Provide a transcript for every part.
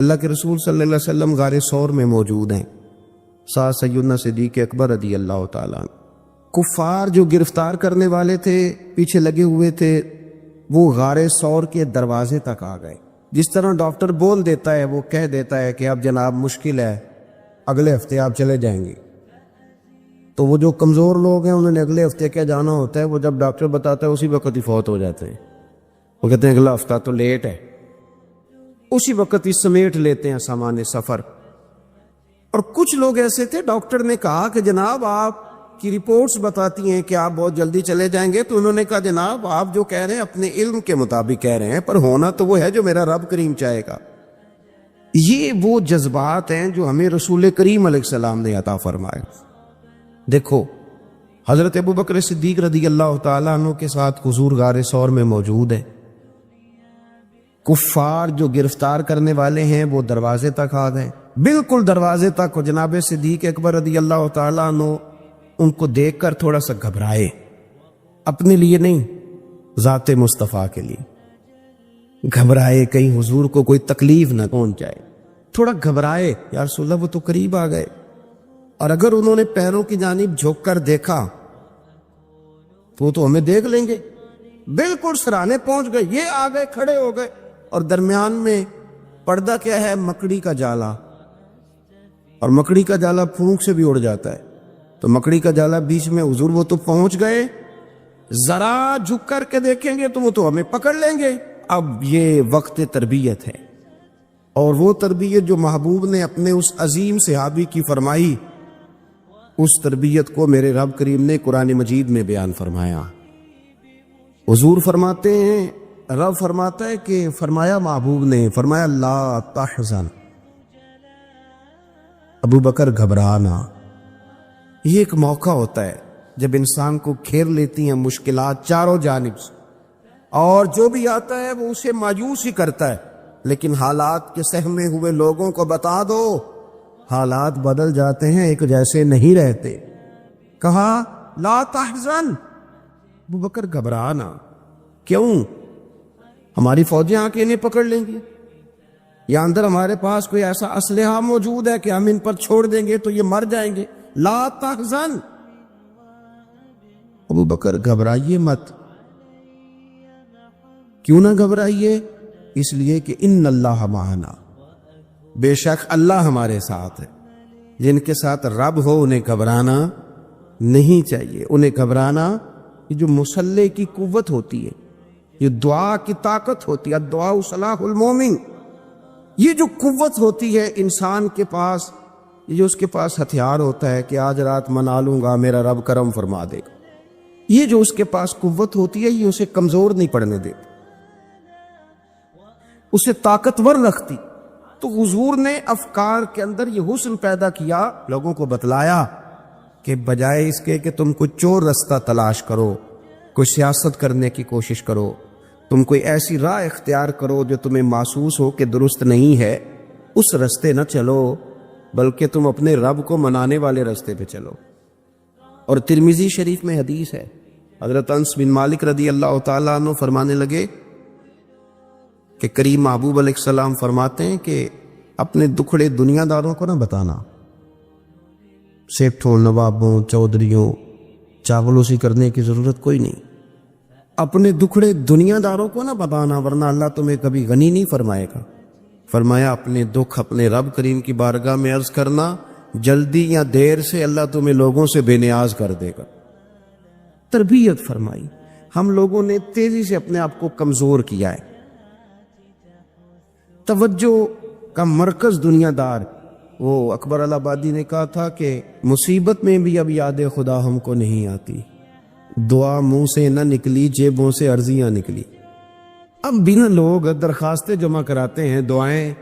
اللہ کے رسول صلی اللہ علیہ وسلم غار ثور میں موجود ہیں، ساتھ سیدنا صدیق اکبر رضی اللہ تعالیٰ عنہ۔ کفار جو گرفتار کرنے والے تھے، پیچھے لگے ہوئے تھے، وہ غار ثور کے دروازے تک آ گئے۔ جس طرح ڈاکٹر بول دیتا ہے، وہ کہہ دیتا ہے کہ اب جناب مشکل ہے، اگلے ہفتے آپ چلے جائیں گے، تو وہ جو کمزور لوگ ہیں انہوں نے اگلے ہفتے کیا جانا ہوتا ہے، وہ جب ڈاکٹر بتاتا ہے اسی وقت ہی فوت ہو جاتے ہیں۔ وہ کہتے ہیں اگلا ہفتہ تو لیٹ ہے، اسی وقت ہی سمیٹ لیتے ہیں سامان سفر۔ اور کچھ لوگ ایسے تھے، ڈاکٹر نے کہا کہ جناب آپ کی رپورٹس بتاتی ہیں کہ آپ بہت جلدی چلے جائیں گے، تو انہوں نے کہا جناب آپ جو کہہ رہے ہیں اپنے علم کے مطابق کہہ رہے ہیں، پر ہونا تو وہ ہے جو میرا رب کریم چاہے گا۔ یہ وہ جذبات ہیں جو ہمیں رسول کریم علیہ السلام نے عطا فرمائے۔ دیکھو حضرت ابوبکر صدیق رضی اللہ تعالیٰ عنہ کے ساتھ حضور غار ثور میں موجود ہے۔ کفار جو گرفتار کرنے والے ہیں وہ دروازے تک آ گئے، بالکل دروازے تک۔ اور جناب صدیق اکبر رضی اللہ تعالیٰ عنہ ان کو دیکھ کر تھوڑا سا گھبرائے، اپنے لیے نہیں، ذات مصطفیٰ کے لیے گھبرائے، کہیں حضور کو کوئی تکلیف نہ پہنچ جائے، تھوڑا گھبرائے۔ یا رسول اللہ وہ تو قریب آ گئے، اور اگر انہوں نے پیروں کی جانب جھک کر دیکھا تو وہ تو ہمیں دیکھ لیں گے۔ بالکل سرانے پہنچ گئے، یہ آ گئے، کھڑے ہو گئے، اور درمیان میں پردہ کیا ہے؟ مکڑی کا جالا، اور مکڑی کا جالا پھونک سے بھی اڑ جاتا ہے، تو مکڑی کا جالا بیچ میں۔ حضور وہ تو پہنچ گئے، ذرا جھک کر کے دیکھیں گے تو وہ تو ہمیں پکڑ لیں گے۔ اب یہ وقت تربیت ہے، اور وہ تربیت جو محبوب نے اپنے اس عظیم صحابی کی فرمائی، اس تربیت کو میرے رب کریم نے قرآن مجید میں بیان فرمایا۔ حضور فرماتے ہیں، رب فرماتا ہے کہ فرمایا محبوب نے، فرمایا لا تحزن، ابو بکر گھبرانا۔ یہ ایک موقع ہوتا ہے جب انسان کو گھیر لیتی ہیں مشکلات چاروں جانب سے، اور جو بھی آتا ہے وہ اسے مایوس ہی کرتا ہے، لیکن حالات کے سہمے ہوئے لوگوں کو بتا دو حالات بدل جاتے ہیں، ایک جیسے نہیں رہتے۔ کہا لا تحزن، ابو بکر گھبرانا، کیوں؟ ہماری فوجیں آ کے انہیں پکڑ لیں گی، یا اندر ہمارے پاس کوئی ایسا اسلحہ موجود ہے کہ ہم ان پر چھوڑ دیں گے تو یہ مر جائیں گے۔ لا تحزن، ابو بکر گھبرائیے مت۔ کیوں نہ گھبرائیے؟ اس لیے کہ ان اللہ معنا، بے شک اللہ ہمارے ساتھ ہے۔ جن کے ساتھ رب ہو انہیں گھبرانا نہیں چاہیے۔ انہیں گھبرانا، یہ جو مسلح کی قوت ہوتی ہے، یہ دعا کی طاقت ہوتی ہے، دعا صلاح المومن، یہ جو قوت ہوتی ہے انسان کے پاس، یہ جو اس کے پاس ہتھیار ہوتا ہے کہ آج رات منا لوں گا، میرا رب کرم فرما دے گا، یہ جو اس کے پاس قوت ہوتی ہے، یہ اسے کمزور نہیں پڑنے دیتی، اسے طاقتور رکھتی۔ تو حضور نے افکار کے اندر یہ حسن پیدا کیا، لوگوں کو بتلایا کہ بجائے اس کے کہ تم کوئی چور رستہ تلاش کرو، کوئی سیاست کرنے کی کوشش کرو، تم کوئی ایسی راہ اختیار کرو جو تمہیں محسوس ہو کہ درست نہیں ہے، اس رستے نہ چلو، بلکہ تم اپنے رب کو منانے والے رستے پہ چلو۔ اور ترمذی شریف میں حدیث ہے، حضرت انس بن مالک رضی اللہ تعالیٰ عنہ فرمانے لگے کہ کریم محبوب علیہ السلام فرماتے ہیں کہ اپنے دکھڑے دنیا داروں کو نہ بتانا، سیٹھوں، نوابوں، چودھریوں، چاولوسی کرنے کی ضرورت کوئی نہیں، اپنے دکھڑے دنیا داروں کو نہ بتانا، ورنہ اللہ تمہیں کبھی غنی نہیں فرمائے گا۔ فرمایا اپنے دکھ اپنے رب کریم کی بارگاہ میں عرض کرنا، جلدی یا دیر سے اللہ تمہیں لوگوں سے بے نیاز کر دے گا۔ تربیت فرمائی۔ ہم لوگوں نے تیزی سے اپنے آپ کو کمزور کیا ہے، توجہ کا مرکز دنیا دار۔ وہ اکبر الہآبادی نے کہا تھا کہ مصیبت میں بھی اب یاد خدا ہم کو نہیں آتی، دعا منہ سے نہ نکلی، جیبوں سے عرضیاں نکلی۔ اب بنا لوگ درخواستیں جمع کراتے ہیں، دعائیں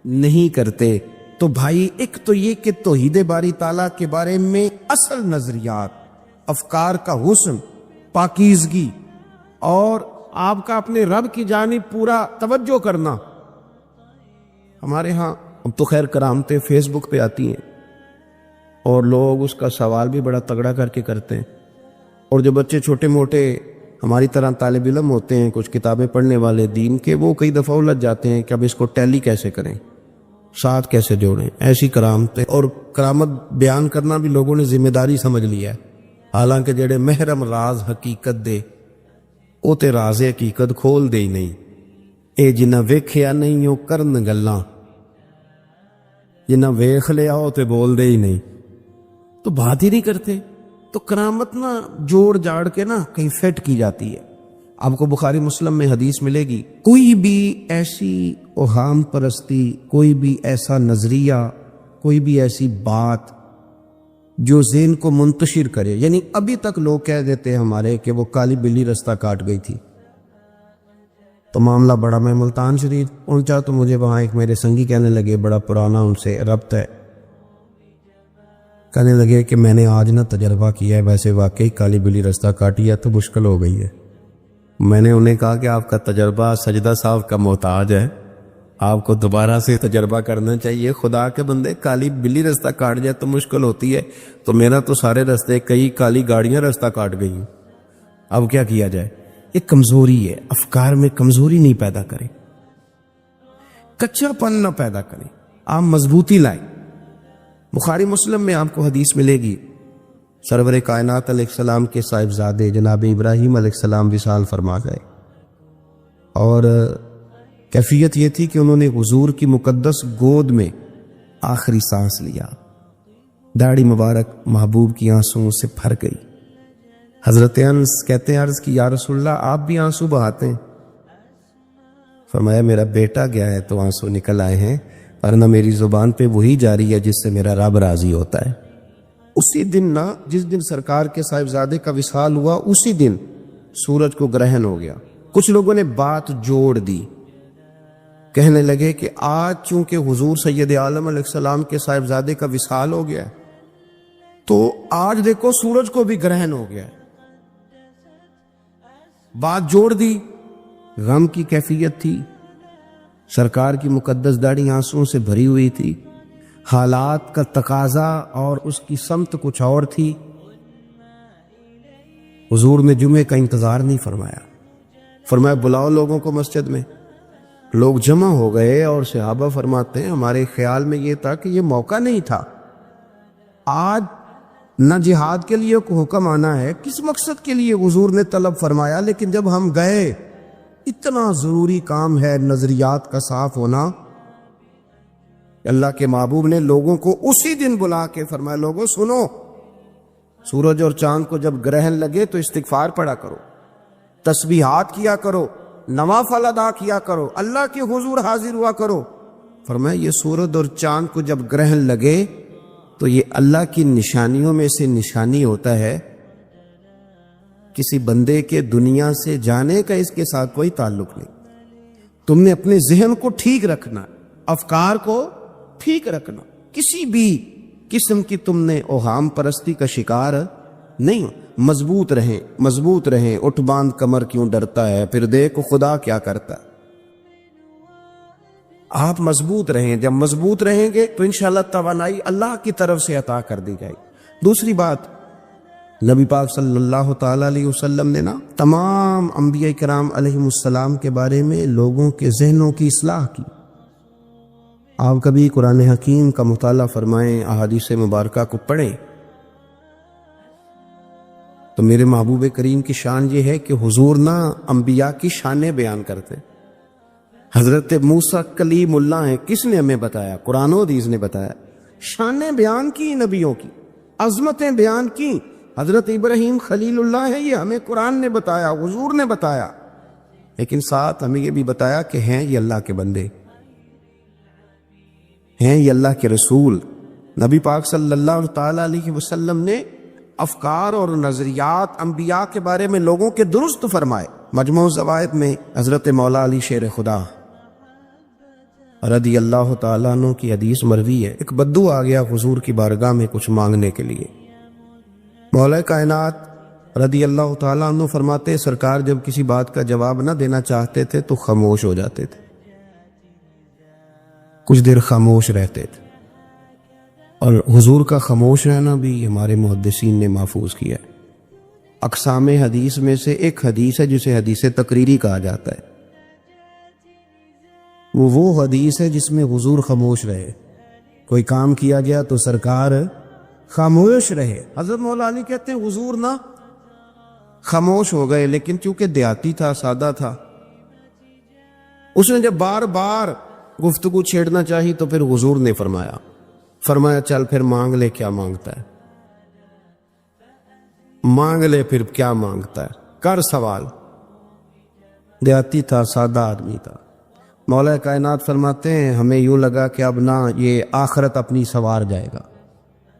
نہیں کرتے۔ تو بھائی ایک تو یہ کہ توحید باری تعالیٰ کے بارے میں اصل نظریات، افکار کا حسن، پاکیزگی، اور آپ کا اپنے رب کی جانب پورا توجہ کرنا۔ ہمارے ہاں اب تو خیر کرامتیں فیس بک پہ آتی ہیں، اور لوگ اس کا سوال بھی بڑا تگڑا کر کے کرتے ہیں، اور جو بچے چھوٹے موٹے ہماری طرح طالب علم ہوتے ہیں، کچھ کتابیں پڑھنے والے دین کے، وہ کئی دفعہ الجھ جاتے ہیں کہ اب اس کو ٹیلی کیسے کریں، ساتھ کیسے جوڑیں، ایسی کرامتیں اور کرامت بیان کرنا بھی لوگوں نے ذمہ داری سمجھ لیا ہے، حالانکہ جڑے محرم راز حقیقت دے وہ تے راز حقیقت کھول دے ہی نہیں، اے جنہ ویکھیا نہیں وہ کرن گلاں، جنہ ویکھ لیا وہ تے بول دے ہی نہیں، تو بات ہی نہیں کرتے۔ تو کرامت نا جوڑ جاڑ کے نا کہیں فٹ کی جاتی ہے۔ آپ کو بخاری مسلم میں حدیث ملے گی، کوئی بھی ایسی اوہام پرستی، کوئی بھی ایسا نظریہ، کوئی بھی ایسی بات جو ذہن کو منتشر کرے، یعنی ابھی تک لوگ کہہ دیتے ہیں ہمارے کہ وہ کالی بلی رستہ کاٹ گئی تھی، تو معاملہ بڑا، میں ملتان شریف پہنچا تو مجھے وہاں ایک میرے سنگی کہنے لگے، بڑا پرانا ان سے ربط ہے، کہنے لگے کہ میں نے آج نہ تجربہ کیا ہے، ویسے واقعی کالی بلی رستہ کاٹی ہے تو مشکل ہو گئی ہے۔ میں نے انہیں کہا کہ آپ کا تجربہ سجدہ صاحب کا محتاج ہے، آپ کو دوبارہ سے تجربہ کرنا چاہیے، خدا کے بندے کالی بلی رستہ کاٹ جائے تو مشکل ہوتی ہے، تو میرا تو سارے رستے کئی کالی گاڑیاں رستہ کاٹ گئی ہیں، اب کیا کیا جائے؟ ایک کمزوری ہے، افکار میں کمزوری نہیں پیدا کریں، کچا پن نہ پیدا کریں، آپ مضبوطی لائیں۔ بخاری مسلم میں آپ کو حدیث ملے گی، سرور کائنات علیہ السلام کے صاحبزادے جناب ابراہیم علیہ السلام وصال فرما گئے، اور کیفیت یہ تھی کہ انہوں نے حضور کی مقدس گود میں آخری سانس لیا، داڑھی مبارک محبوب کی آنسوؤں سے بھر گئی۔ حضرت انس کہتے ہیں عرض کی یا رسول اللہ آپ بھی آنسو بہاتے ہیں؟ فرمایا میرا بیٹا گیا ہے تو آنسو نکل آئے ہیں، ورنہ میری زبان پہ وہی جاری ہے جس سے میرا رب راضی ہوتا ہے۔ اسی دن نا، جس دن سرکار کے صاحبزادے کا وصال ہوا، اسی دن سورج کو گرہن ہو گیا۔ کچھ لوگوں نے بات جوڑ دی، کہنے لگے کہ آج چونکہ حضور سید عالم علیہ السلام کے صاحبزادے کا وصال ہو گیا ہے تو آج دیکھو سورج کو بھی گرہن ہو گیا ہے۔ بات جوڑ دی، غم کی کیفیت تھی، سرکار کی مقدس داڑھی آنسوؤں سے بھری ہوئی تھی، حالات کا تقاضا اور اس کی سمت کچھ اور تھی۔ حضور نے جمعے کا انتظار نہیں فرمایا، فرمایا بلاؤ لوگوں کو مسجد میں۔ لوگ جمع ہو گئے اور صحابہ فرماتے ہیں ہمارے خیال میں یہ تھا کہ یہ موقع نہیں تھا، آج نہ جہاد کے لیے کوئی حکم آنا ہے، کس مقصد کے لیے حضور نے طلب فرمایا، لیکن جب ہم گئے اتنا ضروری کام ہے نظریات کا صاف ہونا، اللہ کے محبوب نے لوگوں کو اسی دن بلا کے فرمایا لوگوں سنو، سورج اور چاند کو جب گرہن لگے تو استغفار پڑھا کرو، تسبیحات کیا کرو، نوافل ادا کیا کرو، اللہ کے حضور حاضر ہوا کرو۔ فرمایا یہ سورج اور چاند کو جب گرہن لگے تو یہ اللہ کی نشانیوں میں سے نشانی ہوتا ہے، کسی بندے کے دنیا سے جانے کا اس کے ساتھ کوئی تعلق نہیں۔ تم نے اپنے ذہن کو ٹھیک رکھنا، افکار کو ٹھیک رکھنا، کسی بھی قسم کی تم نے اوہام پرستی کا شکار نہیں ہو، مضبوط رہیں، مضبوط رہیں، اٹھ باندھ کمر کیوں ڈرتا ہے، پھر دیکھو خدا کیا کرتا ہے۔ آپ مضبوط رہیں، جب مضبوط رہیں گے تو انشاءاللہ توانائی اللہ کی طرف سے عطا کر دی جائے گی۔ دوسری بات، نبی پاک صلی اللہ تعالی علیہ وسلم نے نا تمام انبیاء کرام علیہم السلام کے بارے میں لوگوں کے ذہنوں کی اصلاح کی۔ آپ کبھی قرآن حکیم کا مطالعہ فرمائیں، احادیث مبارکہ کو پڑھیں تو میرے محبوب کریم کی شان یہ ہے کہ حضور نا انبیاء کی شانیں بیان کرتے۔ حضرت موسیٰ کلیم اللہ ہیں، کس نے ہمیں بتایا؟ قرآن و حدیث نے بتایا، شانیں بیان کی نبیوں کی، عظمتیں بیان کی۔ حضرت ابراہیم خلیل اللہ ہے، یہ ہمیں قرآن نے بتایا، حضور نے بتایا، لیکن ساتھ ہمیں یہ بھی بتایا کہ ہیں یہ اللہ کے بندے، ہیں یہ اللہ کے رسول۔ نبی پاک صلی اللہ تعالی علیہ وسلم نے افکار اور نظریات انبیاء کے بارے میں لوگوں کے درست فرمائے۔ مجموع الزوائد میں حضرت مولا علی شیر خدا رضی اللہ تعالیٰ عنہ کی حدیث مروی ہے، ایک بدو آ گیا حضور کی بارگاہ میں کچھ مانگنے کے لیے۔ مولا کائنات رضی اللہ تعالیٰ عنہ فرماتے سرکار جب کسی بات کا جواب نہ دینا چاہتے تھے تو خاموش ہو جاتے تھے، کچھ دیر خاموش رہتے تھے، اور حضور کا خاموش رہنا بھی ہمارے محدثین نے محفوظ کیا ہے۔ اقسام حدیث میں سے ایک حدیث ہے جسے حدیث تقریری کہا جاتا ہے۔ وہ حدیث ہے جس میں حضور خاموش رہے، کوئی کام کیا گیا تو سرکار خاموش رہے۔ حضرت مولا علی کہتے ہیں حضور نہ خاموش ہو گئے، لیکن چونکہ دیہاتی تھا، سادہ تھا، اس نے جب بار بار گفتگو چھیڑنا چاہی تو پھر حضور نے فرمایا چل پھر مانگ لے، کیا مانگتا ہے، مانگ لے پھر کیا مانگتا ہے، کر سوال۔ دیہاتی تھا، سادہ آدمی تھا۔ مولا کائنات فرماتے ہیں ہمیں یوں لگا کہ اب نہ یہ آخرت اپنی سوار جائے گا،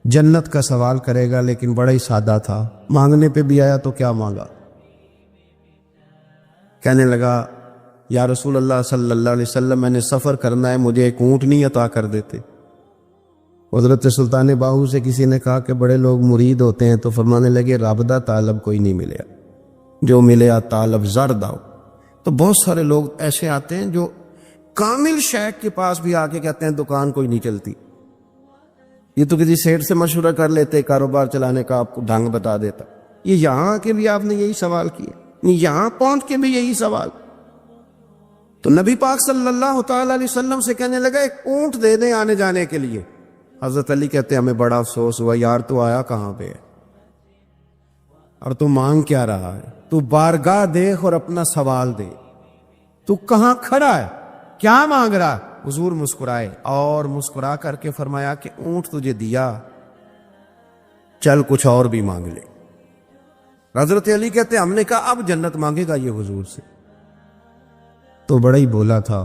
جنت کا سوال کرے گا، لیکن بڑا ہی سادہ تھا، مانگنے پہ بھی آیا تو کیا مانگا؟ کہنے لگا یا رسول اللہ صلی اللہ علیہ وسلم میں نے سفر کرنا ہے، مجھے ایک اونٹنی عطا کر دیتے۔ حضرت سلطان باہو سے کسی نے کہا کہ بڑے لوگ مرید ہوتے ہیں، تو فرمانے لگے رابدہ طالب کوئی نہیں ملیا، جو ملیا طالب زرد آؤ۔ تو بہت سارے لوگ ایسے آتے ہیں جو کامل شیخ کے پاس بھی آ کے کہتے ہیں دکان کوئی نہیں چلتی، یہ تو کسی سیٹ سے مشورہ کر لیتے، کاروبار چلانے کا آپ کو ڈھنگ بتا دیتا۔ یہ یہاں کے بھی آپ نے یہی سوال کیا، یہاں پہنچ کے بھی یہی سوال۔ تو نبی پاک صلی اللہ تعالی علیہ وسلم سے کہنے لگا ایک اونٹ دے دیں آنے جانے کے لیے۔ حضرت علی کہتے ہیں ہمیں بڑا افسوس ہوا، یار تو آیا کہاں پہ ہے اور تو مانگ کیا رہا ہے؟ تو بارگاہ دیکھ اور اپنا سوال دے، تو کہاں کھڑا ہے، کیا مانگ رہا؟ حضور مسکرائے اور مسکرا کر کے فرمایا کہ اونٹ تجھے دیا، چل کچھ اور بھی مانگ لے۔ حضرت علی کہتے ہم نے کہا اب جنت مانگے گا یہ حضور سے؟ تو بڑا ہی بولا تھا،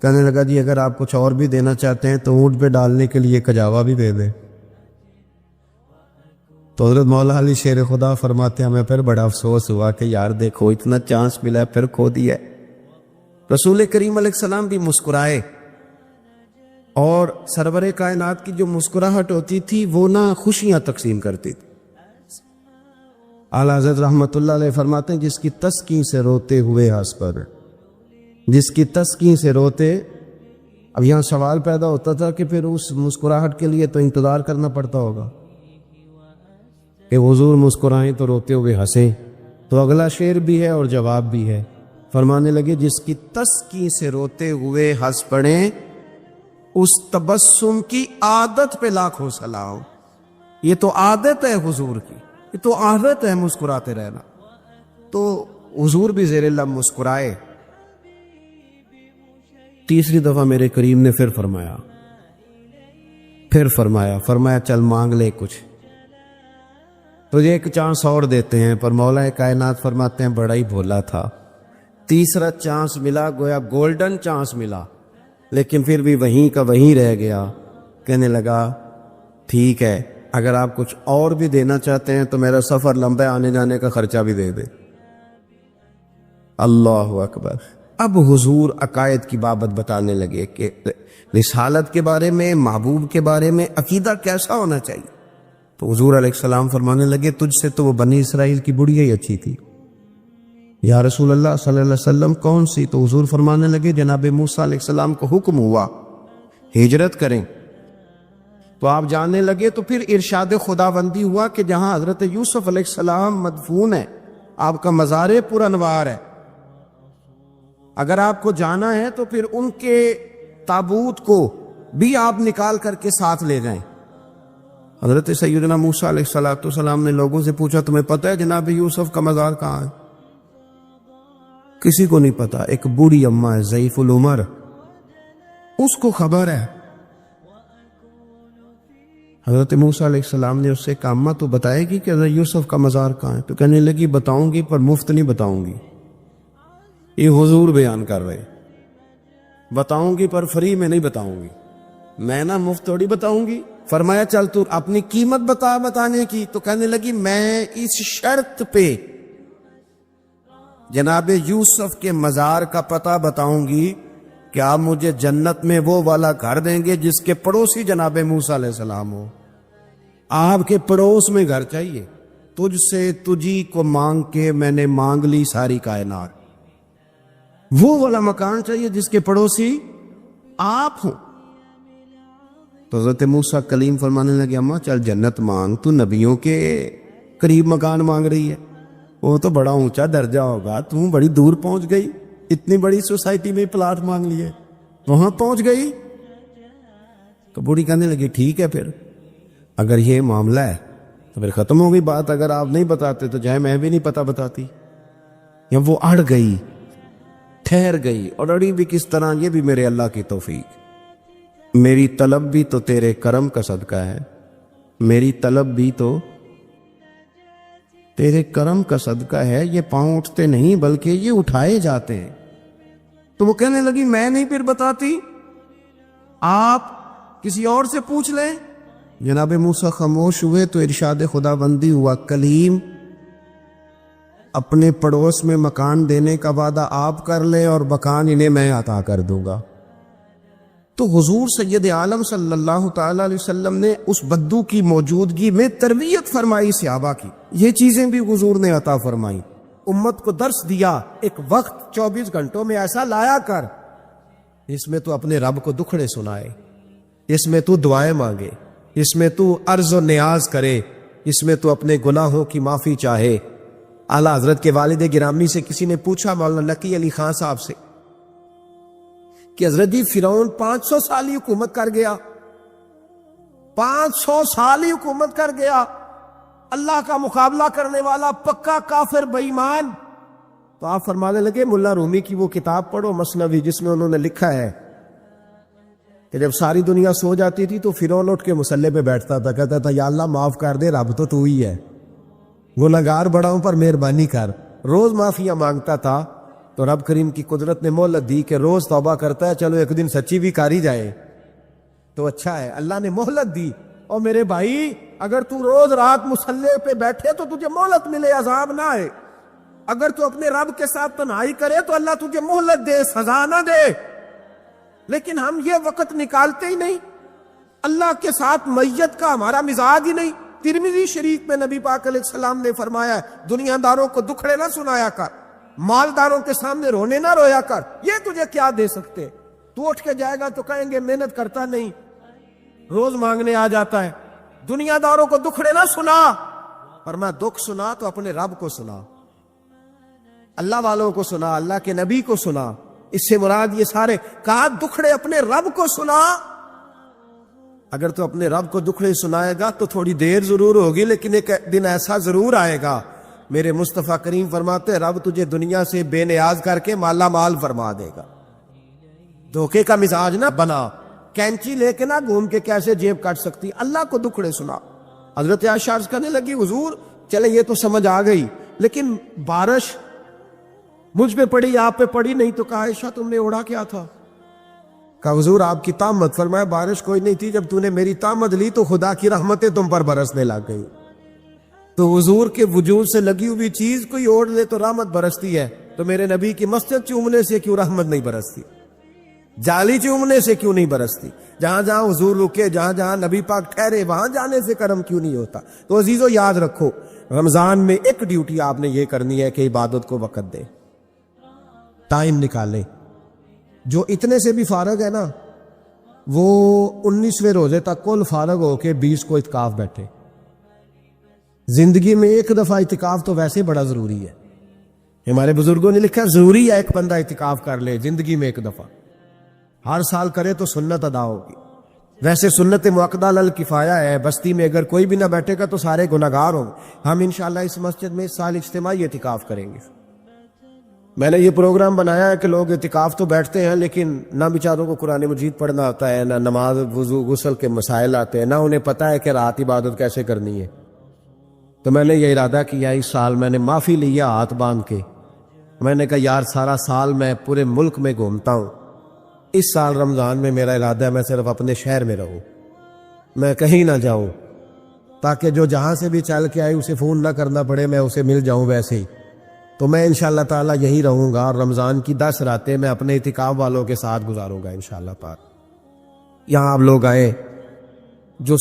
کہنے لگا جی اگر آپ کچھ اور بھی دینا چاہتے ہیں تو اونٹ پہ ڈالنے کے لیے کجاوا بھی دے دیں۔ تو حضرت مولا علی شیر خدا فرماتے ہیں ہمیں پھر بڑا افسوس ہوا کہ یار دیکھو اتنا چانس ملا ہے پھر کھو دیا ہے۔ رسول کریم علیہ السلام بھی مسکرائے، اور سرور کائنات کی جو مسکراہٹ ہوتی تھی وہ نہ خوشیاں تقسیم کرتی تھی۔ اعلیٰ حضرت رحمت اللہ علیہ فرماتے ہیں جس کی تسکین سے روتے ہوئے ہنس پر، جس کی تسکین سے روتے۔ اب یہاں سوال پیدا ہوتا تھا کہ پھر اس مسکراہٹ کے لیے تو انتظار کرنا پڑتا ہوگا کہ حضور مسکرائیں تو روتے ہوئے ہنسیں، تو اگلا شعر بھی ہے اور جواب بھی ہے۔ فرمانے لگے جس کی تسکین سے روتے ہوئے ہنس پڑیں، اس تبسم کی عادت پہ لاکھوں سلام۔ یہ تو عادت ہے حضور کی، یہ تو عادت ہے مسکراتے رہنا۔ تو حضور بھی زیر لب مسکرائے۔ تیسری دفعہ میرے کریم نے پھر فرمایا چل مانگ لے کچھ، تجھے ایک چانس اور دیتے ہیں۔ پر مولا کائنات فرماتے ہیں بڑا ہی بھولا تھا، تیسرا چانس ملا، گویا گولڈن چانس ملا، لیکن پھر بھی وہیں کا وہیں رہ گیا۔ کہنے لگا ٹھیک ہے اگر آپ کچھ اور بھی دینا چاہتے ہیں تو میرا سفر لمبا ہے، آنے جانے کا خرچہ بھی دے دے۔ اللہ اکبر۔ اب حضور عقائد کی بابت بتانے لگے کہ رسالت کے بارے میں، محبوب کے بارے میں عقیدہ کیسا ہونا چاہیے۔ تو حضور علیہ السلام فرمانے لگے تجھ سے تو وہ بنی اسرائیل کی بڑھیا ہی اچھی تھی۔ یا رسول اللہ صلی اللہ علیہ وسلم کون سی؟ تو حضور فرمانے لگے جناب موسیٰ علیہ السلام کو حکم ہوا ہجرت کریں، تو آپ جاننے لگے، تو پھر ارشاد خداوندی ہوا کہ جہاں حضرت یوسف علیہ السلام مدفون ہے، آپ کا مزار پر انوار ہے، اگر آپ کو جانا ہے تو پھر ان کے تابوت کو بھی آپ نکال کر کے ساتھ لے جائیں۔ حضرت سیدنا موسیٰ علیہ السلام نے لوگوں سے پوچھا تمہیں پتہ ہے جناب یوسف کا مزار کہاں ہے؟ کسی کو نہیں پتا۔ ایک بوڑھی اماں ہے ضعیف العمر، اس کو خبر ہے۔ حضرت موسیٰ علیہ السلام نے اس سے کہا اماں تو بتائے گی کہ حضرت یوسف کا مزار کہاں ہے؟ تو کہنے لگی بتاؤں گی پر مفت نہیں بتاؤں گی، یہ حضور بیان کر رہے، بتاؤں گی پر فری میں نہیں بتاؤں گی، میں نہ مفت تھوڑی بتاؤں گی۔ فرمایا چل تو اپنی قیمت بتا بتانے کی۔ تو کہنے لگی میں اس شرط پہ جناب یوسف کے مزار کا پتہ بتاؤں گی کہ آپ مجھے جنت میں وہ والا گھر دیں گے جس کے پڑوسی جناب موسیٰ علیہ السلام ہو۔ آپ کے پڑوس میں گھر چاہیے، تجھ سے تجھی کو مانگ کے میں نے مانگ لی ساری کائنات، وہ والا مکان چاہیے جس کے پڑوسی آپ ہوں۔ تو حضرت موسیٰ کلیم فرمانے لگے اماں چل جنت مانگ، تو نبیوں کے قریب مکان مانگ رہی ہے، وہ تو بڑا اونچا درجہ ہوگا، تم بڑی دور پہنچ گئی، اتنی بڑی سوسائٹی میں پلاٹ مانگ لیے۔ وہاں پہنچ گئی تو بوڑھی کہنے لگی ٹھیک ہے، پھر اگر یہ معاملہ ہے تو پھر ختم ہو گئی بات، اگر آپ نہیں بتاتے تو چاہے میں بھی نہیں پتہ بتاتی۔ یا وہ اڑ گئی، ٹھہر گئی، اور اڑی بھی کس طرح، یہ بھی میرے اللہ کی توفیق۔ میری طلب بھی تو تیرے کرم کا صدقہ ہے، میری طلب بھی تو تیرے کرم کا صدقہ ہے، یہ پاؤں اٹھتے نہیں بلکہ یہ اٹھائے جاتے ہیں۔ تو وہ کہنے لگی میں نہیں پھر بتاتی، آپ کسی اور سے پوچھ لیں۔ جناب موسیٰ خاموش ہوئے تو ارشاد خدا بندی ہوا، کلیم اپنے پڑوس میں مکان دینے کا وعدہ آپ کر لیں اور مکان انہیں میں عطا کر دوں گا۔ تو حضور سید عالم صلی اللہ تعالی علیہ وسلم نے اس بدو کی موجودگی میں تربیت فرمائی صحابہ کی، یہ چیزیں بھی حضور نے عطا فرمائی، امت کو درس دیا، ایک وقت 24 گھنٹوں میں ایسا لایا کر اس میں تو اپنے رب کو دکھڑے سنائے، اس میں تو دعائیں مانگے، اس میں تو عرض و نیاز کرے، اس میں تو اپنے گناہوں کی معافی چاہے۔ اعلیٰ حضرت کے والد گرامی سے کسی نے پوچھا، مولانا نقی علی خان صاحب سے، کہ حضرت جی فرعون 500 سال ہی حکومت کر گیا، 500 سال ہی حکومت کر گیا، اللہ کا مقابلہ کرنے والا پکا کافر بے ایمان۔ تو آپ فرمانے لگے ملا رومی کی وہ کتاب پڑھو مثنوی، جس میں انہوں نے لکھا ہے کہ جب ساری دنیا سو جاتی تھی تو فرعون اٹھ کے مصلے پہ بیٹھتا تھا، کہتا تھا یا اللہ معاف کر دے، رب تو ہی ہے، گنہگار بڑا ہوں پر مہربانی کر۔ روز معافیاں مانگتا تھا تو رب کریم کی قدرت نے مہلت دی کہ روز توبہ کرتا ہے، چلو ایک دن سچی بھی کاری جائے تو اچھا ہے، اللہ نے مہلت دی۔ اور میرے بھائی اگر تو روز رات مصلے پہ بیٹھے تو تجھے مہلت ملے، عذاب نہ آئے۔ اگر تو اپنے رب کے ساتھ تنہائی کرے تو اللہ تجھے مہلت دے، سزا نہ دے۔ لیکن ہم یہ وقت نکالتے ہی نہیں، اللہ کے ساتھ میت کا ہمارا مزاج ہی نہیں۔ ترمذی شریف میں نبی پاک علیہ السلام نے فرمایا ہے، دنیا داروں کو دکھڑے نہ سنایا کر، مالداروں کے سامنے رونے نہ رویا کر، یہ تجھے کیا دے سکتے۔ تو اٹھ کے جائے گا تو کہیں گے محنت کرتا نہیں، روز مانگنے آ جاتا ہے۔ دنیا داروں کو دکھڑے نہ سنا، پر میں دکھ سنا تو اپنے رب کو سنا، اللہ والوں کو سنا، اللہ کے نبی کو سنا۔ اس سے مراد یہ سارے کہا دکھڑے اپنے رب کو سنا۔ اگر تو اپنے رب کو دکھڑے سنائے گا تو تھوڑی دیر ضرور ہوگی، لیکن ایک دن ایسا ضرور آئے گا، میرے مصطفیٰ کریم فرماتے ہیں رب تجھے دنیا سے بے نیاز کر کے مالا مال فرما دے گا۔ دھوکے کا مزاج نہ بنا، کینچی لے کے نہ گھوم کے کیسے جیب کاٹ سکتی، اللہ کو دکھڑے سنا۔ حضرت عائشہ عرض کرنے لگی حضور چلے یہ تو سمجھ آ گئی، لیکن بارش مجھ پہ پڑی آپ پہ پڑی نہیں، تو کہا عائشہ تم نے اوڑا کیا تھا؟ کہا حضور آپ کی طامت، فرمایا بارش کوئی نہیں تھی، جب تو نے میری طامت لی تو خدا کی رحمتیں تم پر برسنے لگ گئی۔ تو حضور کے وجود سے لگی ہوئی چیز کوئی اوڑھ لے تو رحمت برستی ہے، تو میرے نبی کی مسجد چومنے سے کیوں رحمت نہیں برستی؟ جالی چومنے سے کیوں نہیں برستی؟ جہاں جہاں حضور رکے، جہاں جہاں نبی پاک ٹھہرے، وہاں جانے سے کرم کیوں نہیں ہوتا؟ تو عزیزو یاد رکھو، رمضان میں ایک ڈیوٹی آپ نے یہ کرنی ہے کہ عبادت کو وقت دے، ٹائم نکالے۔ جو اتنے سے بھی فارغ ہے نا، وہ 19ویں روزے تک کل فارغ ہو کے 20 کو اعتکاف بیٹھے۔ زندگی میں ایک دفعہ اعتکاف تو ویسے بڑا ضروری ہے، ہمارے بزرگوں نے لکھا ضروری ہے ایک بندہ اعتکاف کر لے زندگی میں ایک دفعہ، ہر سال کرے تو سنت ادا ہوگی۔ ویسے سنت مؤکدہ الکفایہ ہے، بستی میں اگر کوئی بھی نہ بیٹھے گا تو سارے گناہگار ہوں گے۔ ہم انشاءاللہ اس مسجد میں اس سال اجتماعی اعتکاف کریں گے۔ میں نے یہ پروگرام بنایا ہے کہ لوگ اعتکاف تو بیٹھتے ہیں، لیکن نہ بیچاروں کو قرآن مجید پڑھنا ہوتا ہے، نہ نماز وضو غسل کے مسائل آتے ہیں، نہ انہیں پتہ ہے کہ رات عبادت کیسے کرنی ہے۔ تو میں نے یہ ارادہ کیا اس سال، میں نے معافی لیا ہاتھ باندھ کے، میں نے کہا یار سارا سال میں پورے ملک میں گھومتا ہوں، اس سال رمضان میں میرا ارادہ ہے میں صرف اپنے شہر میں رہوں، میں کہیں نہ جاؤں، تاکہ جو جہاں سے بھی چل کے آئے اسے فون نہ کرنا پڑے، میں اسے مل جاؤں ویسے ہی۔ تو میں انشاءاللہ تعالیٰ یہی رہوں گا، اور رمضان کی 10 راتیں میں اپنے اعتکاف والوں کے ساتھ گزاروں گا انشاءاللہ تعالیٰ۔ یہاں آپ لوگ آئیں، جو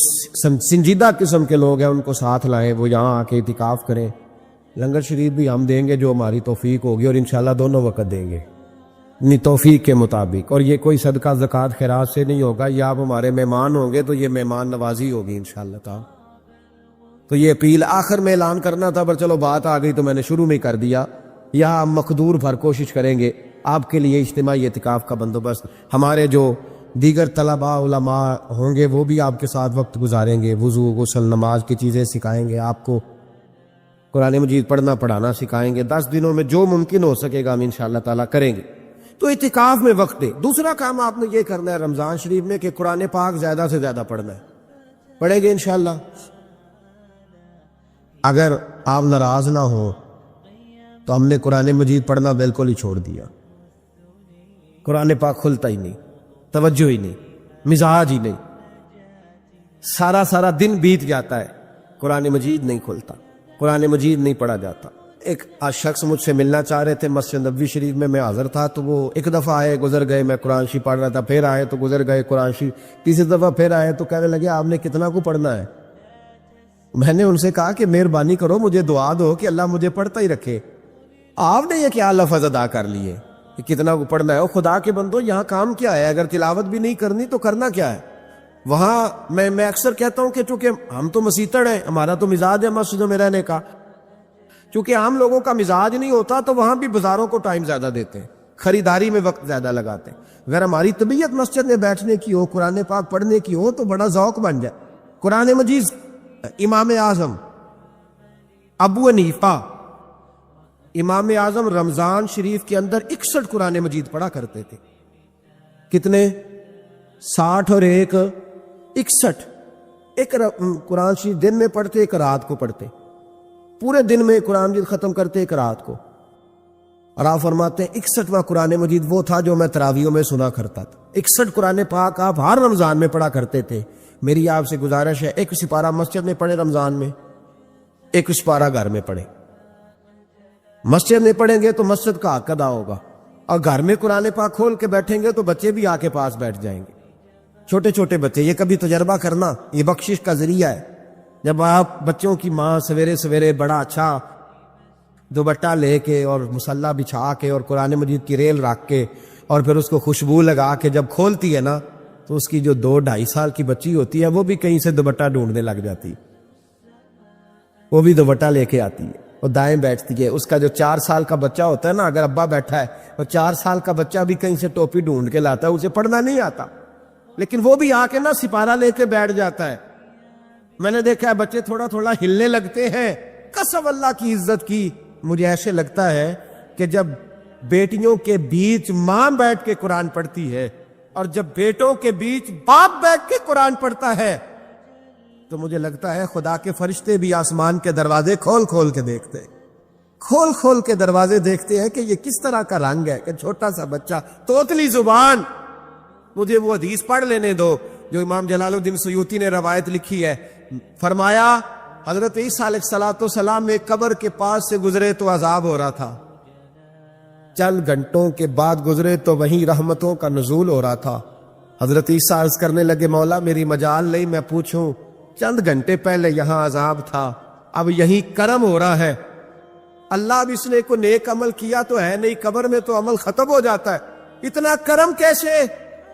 سنجیدہ قسم کے لوگ ہیں ان کو ساتھ لائیں، وہ یہاں آ کے اعتکاف کریں۔ لنگر شریف بھی ہم دیں گے جو ہماری توفیق ہوگی، اور انشاءاللہ دونوں وقت دیں گے اپنی توفیق کے مطابق، اور یہ کوئی صدقہ زکوٰۃ خیرات سے نہیں ہوگا، یہ آپ ہمارے مہمان ہوں گے تو یہ مہمان نوازی ہوگی انشاءاللہ تعالیٰ۔ تو یہ اپیل آخر میں اعلان کرنا تھا، پر چلو بات آ گئی تو میں نے شروع میں کر دیا۔ یہاں ہم مقدور بھر کوشش کریں گے آپ کے لیے اجتماعی اعتکاف کا بندوبست. ہمارے جو دیگر طلباء علماء ہوں گے وہ بھی آپ کے ساتھ وقت گزاریں گے, وضو غسل نماز کی چیزیں سکھائیں گے, آپ کو قرآن مجید پڑھنا پڑھانا سکھائیں گے. 10 دنوں میں جو ممکن ہو سکے گا ہم انشاءاللہ تعالیٰ کریں گے. تو اعتکاف میں وقت دے. دوسرا کام آپ نے یہ کرنا ہے رمضان شریف میں کہ قرآن پاک زیادہ سے زیادہ پڑھنا ہے. پڑھیں گے انشاءاللہ. اگر آپ ناراض نہ ہو تو ہم نے قرآن مجید پڑھنا بالکل ہی چھوڑ دیا. قرآن پاک کھلتا ہی نہیں, توجہ ہی نہیں, مزاج ہی نہیں. سارا دن بیت جاتا ہے, قرآن مجید نہیں کھلتا, قرآن مجید نہیں پڑھا جاتا. ایک شخص مجھ سے ملنا چاہ رہے تھے مسجد نبوی شریف میں حاضر تھا, تو وہ ایک دفعہ آئے گزر گئے, میں قرآن شریف پڑھ رہا تھا, پھر آئے تو گزر گئے قرآن شریف, تیسری دفعہ پھر آئے تو کہنے لگے آپ نے کتنا کو پڑھنا ہے. میں نے ان سے کہا کہ مہربانی کرو مجھے دعا دو کہ اللہ مجھے پڑھتا ہی رکھے. آپ نے یہ کیا لفظ ادا کر لیے کہ کتنا کو پڑھنا ہے؟ خدا کے بندو یہاں کام کیا ہے؟ اگر تلاوت بھی نہیں کرنی تو کرنا کیا ہے وہاں؟ میں اکثر کہتا ہوں کہ چونکہ ہم تو مسیتڑ ہیں, ہمارا تو مزاج ہے مسجدوں میں رہنے کا, چونکہ عام لوگوں کا مزاج نہیں ہوتا تو وہاں بھی بازاروں کو ٹائم زیادہ دیتے ہیں, خریداری میں وقت زیادہ لگاتے ہیں. اگر ہماری طبیعت مسجد میں بیٹھنے کی ہو, قرآن پاک پڑھنے کی ہو, تو بڑا ذوق بن جائے. قرآن مجید امام اعظم ابو حنیفہ امام اعظم رمضان شریف کے اندر 61 قرآن مجید پڑھا کرتے تھے. کتنے؟ 60 اور 1 61. ایک قرآن شریف دن میں پڑھتے, ایک رات کو پڑھتے. پورے دن میں قرآن مجید ختم کرتے, ایک رات کو. اور آپ فرماتے ہیں 61واں قرآن مجید وہ تھا جو میں تراویحوں میں سنا کرتا تھا. 61 قرآن پاک آپ ہر رمضان میں پڑھا کرتے تھے. میری آپ سے گزارش ہے ایک سپارہ مسجد میں پڑھیں رمضان میں, ایک سپارہ گھر میں پڑھیں. مسجد میں پڑھیں گے تو مسجد کا حق ادا ہوگا, اور گھر میں قرآن پاک کھول کے بیٹھیں گے تو بچے بھی آ کے پاس بیٹھ جائیں گے, چھوٹے چھوٹے بچے. یہ کبھی تجربہ کرنا, یہ بخشش کا ذریعہ ہے. جب آپ بچوں کی ماں سویرے سویرے بڑا اچھا دوپٹہ لے کے اور مصلی بچھا کے اور قرآن مجید کی ریل رکھ کے اور پھر اس کو خوشبو لگا کے جب کھولتی ہے نا, تو اس کی جو 2-2.5 سال کی بچی ہوتی ہے وہ بھی کہیں سے دوپٹہ ڈھونڈنے لگ جاتی, وہ بھی دوپٹہ لے کے آتی ہے اور دائیں بیٹھتی ہے. اس کا جو 4 سال کا بچہ ہوتا ہے نا, اگر ابا بیٹھا ہے اور 4 سال کا بچہ بھی کہیں سے ٹوپی ڈھونڈ کے لاتا ہے, اسے پڑھنا نہیں آتا, لیکن وہ بھی آ کے نا سپارہ لے کے بیٹھ جاتا ہے. میں نے دیکھا ہے بچے تھوڑا تھوڑا ہلنے لگتے ہیں. قسم اللہ کی عزت کی, مجھے ایسے لگتا ہے کہ جب بیٹیوں کے بیچ ماں بیٹھ کے قرآن پڑھتی ہے اور جب بیٹوں کے بیچ باپ بیٹھ کے قرآن پڑھتا ہے, تو مجھے لگتا ہے خدا کے فرشتے بھی آسمان کے دروازے کھول کھول کے دیکھتے ہیں, کھول کھول کے دروازے دیکھتے ہیں کہ یہ کس طرح کا رنگ ہے کہ چھوٹا سا بچہ توتلی زبان. مجھے وہ حدیث پڑھ لینے دو جو امام جلال الدین سیوطی نے روایت لکھی ہے. فرمایا حضرت عیسیٰ علیہ السلام میں قبر کے پاس سے گزرے تو عذاب ہو رہا تھا, چند گھنٹوں کے بعد گزرے تو وہیں رحمتوں کا نزول ہو رہا تھا. حضرت عیسیٰ عرض کرنے لگے مولا میری مجال نہیں میں پوچھوں, چند گھنٹے پہلے یہاں عذاب تھا, اب یہیں کرم ہو رہا ہے. اللہ بھی اس نے کو نیک عمل کیا تو ہے نہیں, قبر میں تو عمل ختم ہو جاتا ہے, اتنا کرم کیسے؟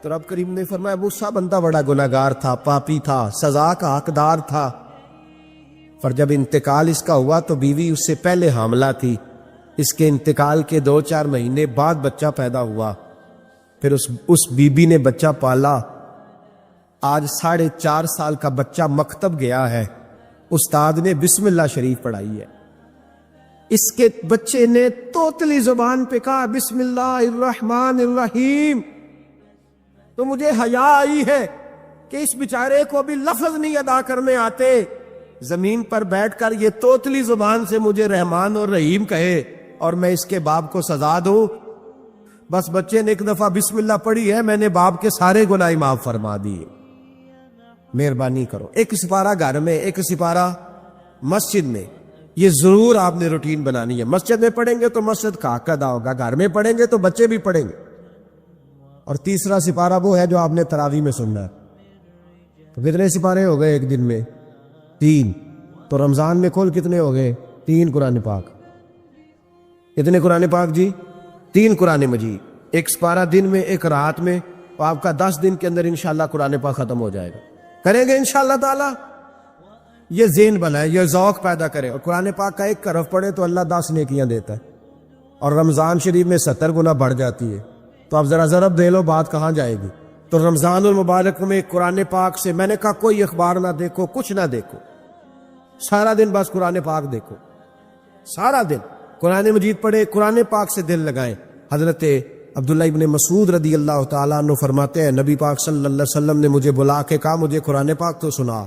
تو رب کریم نے فرمایا موسیٰ بندہ بڑا گناہگار تھا, پاپی تھا, سزا کا حقدار تھا. پر جب انتقال اس کا ہوا تو بیوی اس سے پہلے حاملہ تھی, اس کے انتقال کے 2-4 مہینے بعد بچہ پیدا ہوا, پھر اس بی بی نے بچہ پالا. آج 4.5 سال کا بچہ مکتب گیا ہے, استاد نے بسم اللہ شریف پڑھائی ہے, اس کے بچے نے توتلی زبان پہ کہا بسم اللہ الرحمن الرحیم. تو مجھے حیا آئی ہے کہ اس بیچارے کو بھی لفظ نہیں ادا کرنے آتے, زمین پر بیٹھ کر یہ توتلی زبان سے مجھے رحمان اور رحیم کہے اور میں اس کے باپ کو سزا دوں. بس بچے نے ایک دفعہ بسم اللہ پڑھی ہے, میں نے باپ کے سارے گناہ معاف فرما دیے. مہربانی کرو, ایک سپارہ گھر میں, ایک سپارہ مسجد میں, یہ ضرور آپ نے روٹین بنانی ہے. مسجد میں پڑھیں گے تو مسجد کا حق ادا ہوگا, گھر میں پڑھیں گے تو بچے بھی پڑھیں گے. اور تیسرا سپارہ وہ ہے جو آپ نے تراویح میں سننا ہے. تو کتنے سپارے ہو گئے ایک دن میں؟ 3. تو رمضان میں کل کتنے ہو گئے؟ 3 قرآن پاک. کتنے قرآن پاک جی؟ 3 قرآن مجید, ایک سپارہ دن میں, ایک رات میں. تو آپ کا 10 دن کے اندر انشاءاللہ قرآن پاک ختم ہو جائے گا. کریں گے انشاءاللہ تعالی. یہ ذہن بنائے, یہ ذوق پیدا کرے, اور قرآن پاک کا ایک حرف پڑھے تو اللہ 10 نیکیاں دیتا ہے. اور رمضان شریف میں 70 گنا بڑھ جاتی ہے. تو اب ذرا ضرب دے لو بات کہاں جائے گی. تو رمضان المبارک میں قرآن پاک سے میں نے کہا کوئی اخبار نہ دیکھو, کچھ نہ دیکھو, سارا دن بس قرآن پاک دیکھو, سارا دن قرآن مجید پڑھے, قرآن پاک سے دل لگائیں. حضرت عبداللہ ابن مسعود رضی اللہ تعالیٰ عنہ فرماتے ہیں نبی پاک صلی اللہ علیہ وسلم نے مجھے بلا کے کہا مجھے قرآن پاک تو سنا.